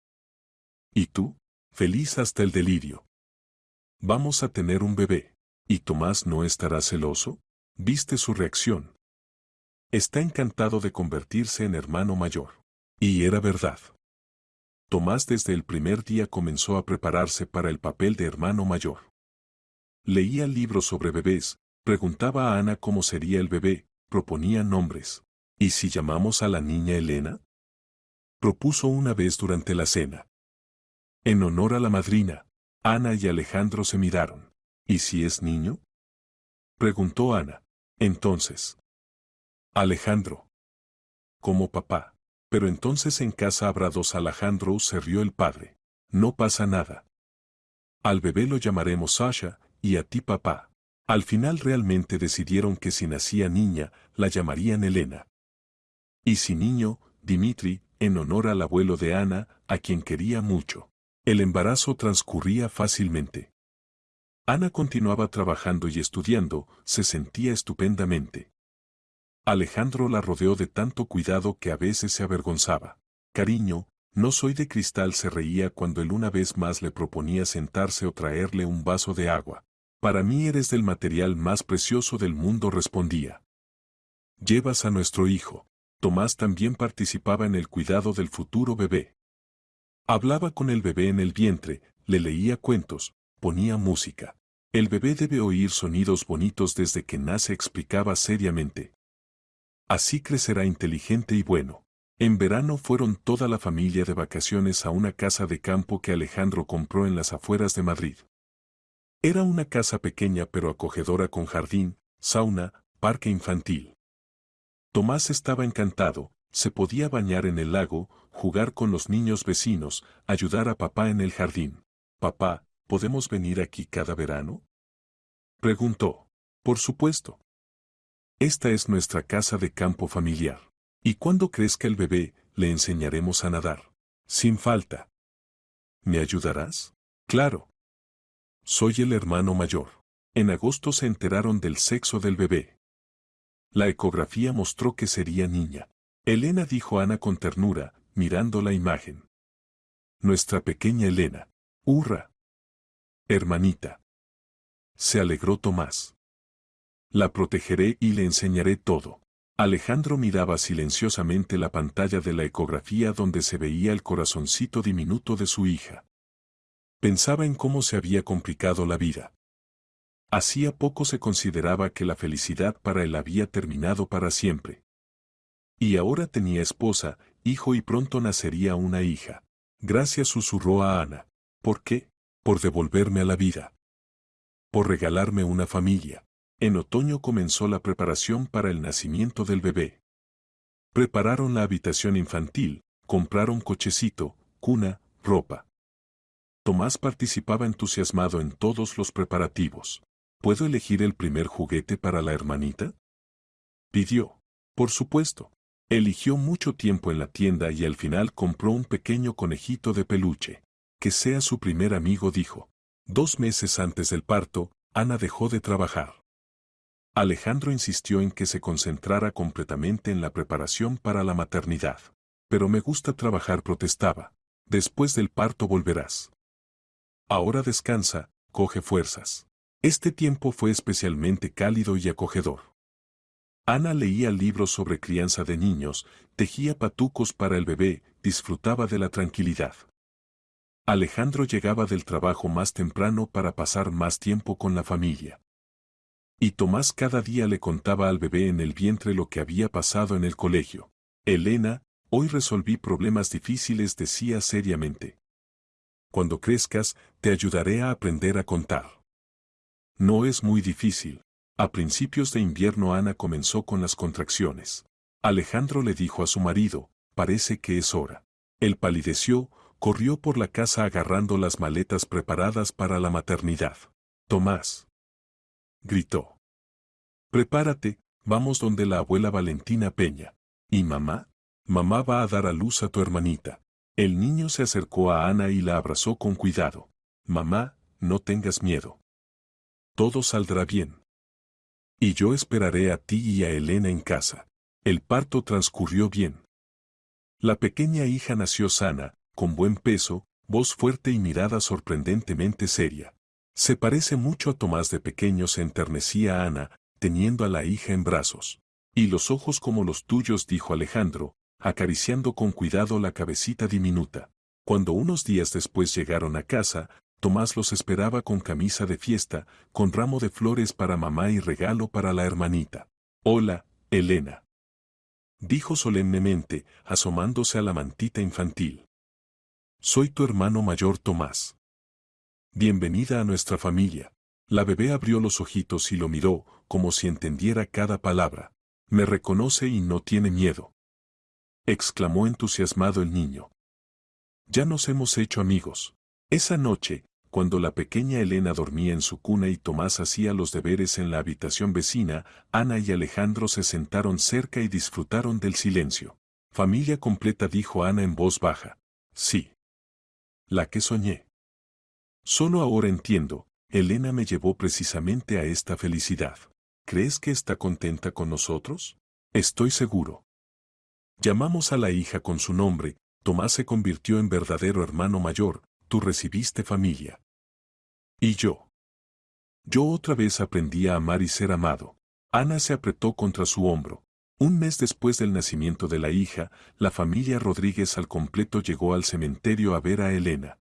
¿Y tú? Feliz hasta el delirio. Vamos a tener un bebé. ¿Y Tomás no estará celoso? ¿Viste su reacción? Está encantado de convertirse en hermano mayor. Y era verdad. Tomás desde el primer día comenzó a prepararse para el papel de hermano mayor. Leía libros sobre bebés, preguntaba a Ana cómo sería el bebé, proponía nombres. ¿Y si llamamos a la niña Elena? Propuso una vez durante la cena. En honor a la madrina, Ana y Alejandro se miraron. ¿Y si es niño? Preguntó Ana. Entonces. Alejandro. Como papá. Pero entonces en casa habrá 2 Alejandros, se rió el padre. No pasa nada. Al bebé lo llamaremos Sasha, y a ti papá. Al final realmente decidieron que si nacía niña, la llamarían Elena. Y si niño, Dimitri, en honor al abuelo de Ana, a quien quería mucho. El embarazo transcurría fácilmente. Ana continuaba trabajando y estudiando, se sentía estupendamente. Alejandro la rodeó de tanto cuidado que a veces se avergonzaba. Cariño, no soy de cristal, se reía cuando él una vez más le proponía sentarse o traerle un vaso de agua. Para mí eres del material más precioso del mundo, respondía. Llevas a nuestro hijo. Tomás también participaba en el cuidado del futuro bebé. Hablaba con el bebé en el vientre, le leía cuentos, ponía música. El bebé debe oír sonidos bonitos desde que nace, explicaba seriamente. Así crecerá inteligente y bueno. En verano fueron toda la familia de vacaciones a una casa de campo que Alejandro compró en las afueras de Madrid. Era una casa pequeña pero acogedora con jardín, sauna, parque infantil. Tomás estaba encantado, se podía bañar en el lago, jugar con los niños vecinos, ayudar a papá en el jardín. Papá, ¿podemos venir aquí cada verano? Preguntó. Por supuesto. Esta es nuestra casa de campo familiar. Y cuando crezca el bebé, le enseñaremos a nadar. Sin falta. ¿Me ayudarás? Claro. Soy el hermano mayor. En agosto se enteraron del sexo del bebé. La ecografía mostró que sería niña. Elena, dijo Ana con ternura, mirando la imagen. Nuestra pequeña Elena. ¡Hurra! Hermanita. Se alegró Tomás. La protegeré y le enseñaré todo. Alejandro miraba silenciosamente la pantalla de la ecografía donde se veía el corazoncito diminuto de su hija. Pensaba en cómo se había complicado la vida. Hacía poco se consideraba que la felicidad para él había terminado para siempre. Y ahora tenía esposa, hijo y pronto nacería una hija. Gracias, susurró a Ana. ¿Por qué? Por devolverme a la vida. Por regalarme una familia. En otoño comenzó la preparación para el nacimiento del bebé. Prepararon la habitación infantil, compraron cochecito, cuna, ropa. Tomás participaba entusiasmado en todos los preparativos. ¿Puedo elegir el primer juguete para la hermanita? Pidió. Por supuesto. Eligió mucho tiempo en la tienda y al final compró un pequeño conejito de peluche. Que sea su primer amigo, dijo. 2 meses antes del parto, Ana dejó de trabajar. Alejandro insistió en que se concentrara completamente en la preparación para la maternidad. Pero me gusta trabajar, protestaba. Después del parto volverás. Ahora descansa, coge fuerzas. Este tiempo fue especialmente cálido y acogedor. Ana leía libros sobre crianza de niños, tejía patucos para el bebé, disfrutaba de la tranquilidad. Alejandro llegaba del trabajo más temprano para pasar más tiempo con la familia. Y Tomás cada día le contaba al bebé en el vientre lo que había pasado en el colegio. Elena, hoy resolví problemas difíciles, decía seriamente. Cuando crezcas, te ayudaré a aprender a contar. No es muy difícil. A principios de invierno Ana comenzó con las contracciones. Alejandro le dijo a su marido, parece que es hora. Él palideció, corrió por la casa agarrando las maletas preparadas para la maternidad. Tomás. Gritó. Prepárate, vamos donde la abuela Valentina Peña. ¿Y mamá? Mamá va a dar a luz a tu hermanita. El niño se acercó a Ana y la abrazó con cuidado. Mamá, no tengas miedo. Todo saldrá bien. Y yo esperaré a ti y a Elena en casa. El parto transcurrió bien. La pequeña hija nació sana, con buen peso, voz fuerte y mirada sorprendentemente seria. Se parece mucho a Tomás de pequeño, se enternecía Ana, teniendo a la hija en brazos. Y los ojos como los tuyos, dijo Alejandro, acariciando con cuidado la cabecita diminuta. Cuando unos días después llegaron a casa, Tomás los esperaba con camisa de fiesta, con ramo de flores para mamá y regalo para la hermanita. Hola, Elena. Dijo solemnemente, asomándose a la mantita infantil. Soy tu hermano mayor Tomás. Bienvenida a nuestra familia. La bebé abrió los ojitos y lo miró, como si entendiera cada palabra. Me reconoce y no tiene miedo. Exclamó entusiasmado el niño. Ya nos hemos hecho amigos. Esa noche, cuando la pequeña Elena dormía en su cuna y Tomás hacía los deberes en la habitación vecina, Ana y Alejandro se sentaron cerca y disfrutaron del silencio. Familia completa, dijo Ana en voz baja. Sí. La que soñé. Solo ahora entiendo, Elena me llevó precisamente a esta felicidad. ¿Crees que está contenta con nosotros? Estoy seguro. Llamamos a la hija con su nombre, Tomás se convirtió en verdadero hermano mayor, tú recibiste familia. ¿Y yo? Yo otra vez aprendí a amar y ser amado. Ana se apretó contra su hombro. Un mes después del nacimiento de la hija, la familia Rodríguez al completo llegó al cementerio a ver a Elena.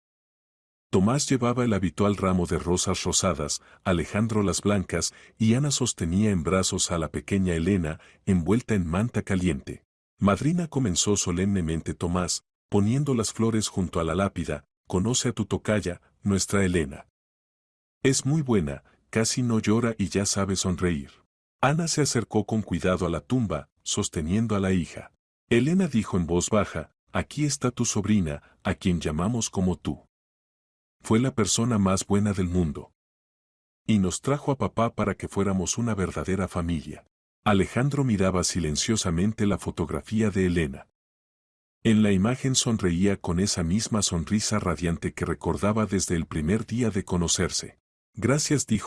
Tomás llevaba el habitual ramo de rosas rosadas, Alejandro las blancas, y Ana sostenía en brazos a la pequeña Elena, envuelta en manta caliente. Madrina, comenzó solemnemente Tomás, poniendo las flores junto a la lápida: conoce a tu tocaya, nuestra Elena. Es muy buena, casi no llora y ya sabe sonreír. Ana se acercó con cuidado a la tumba, sosteniendo a la hija. Elena dijo en voz baja: aquí está tu sobrina, a quien llamamos como tú. Fue la persona más buena del mundo. Y nos trajo a papá para que fuéramos una verdadera familia. Alejandro miraba silenciosamente la fotografía de Elena. En la imagen sonreía con esa misma sonrisa radiante que recordaba desde el primer día de conocerse. Gracias, dijo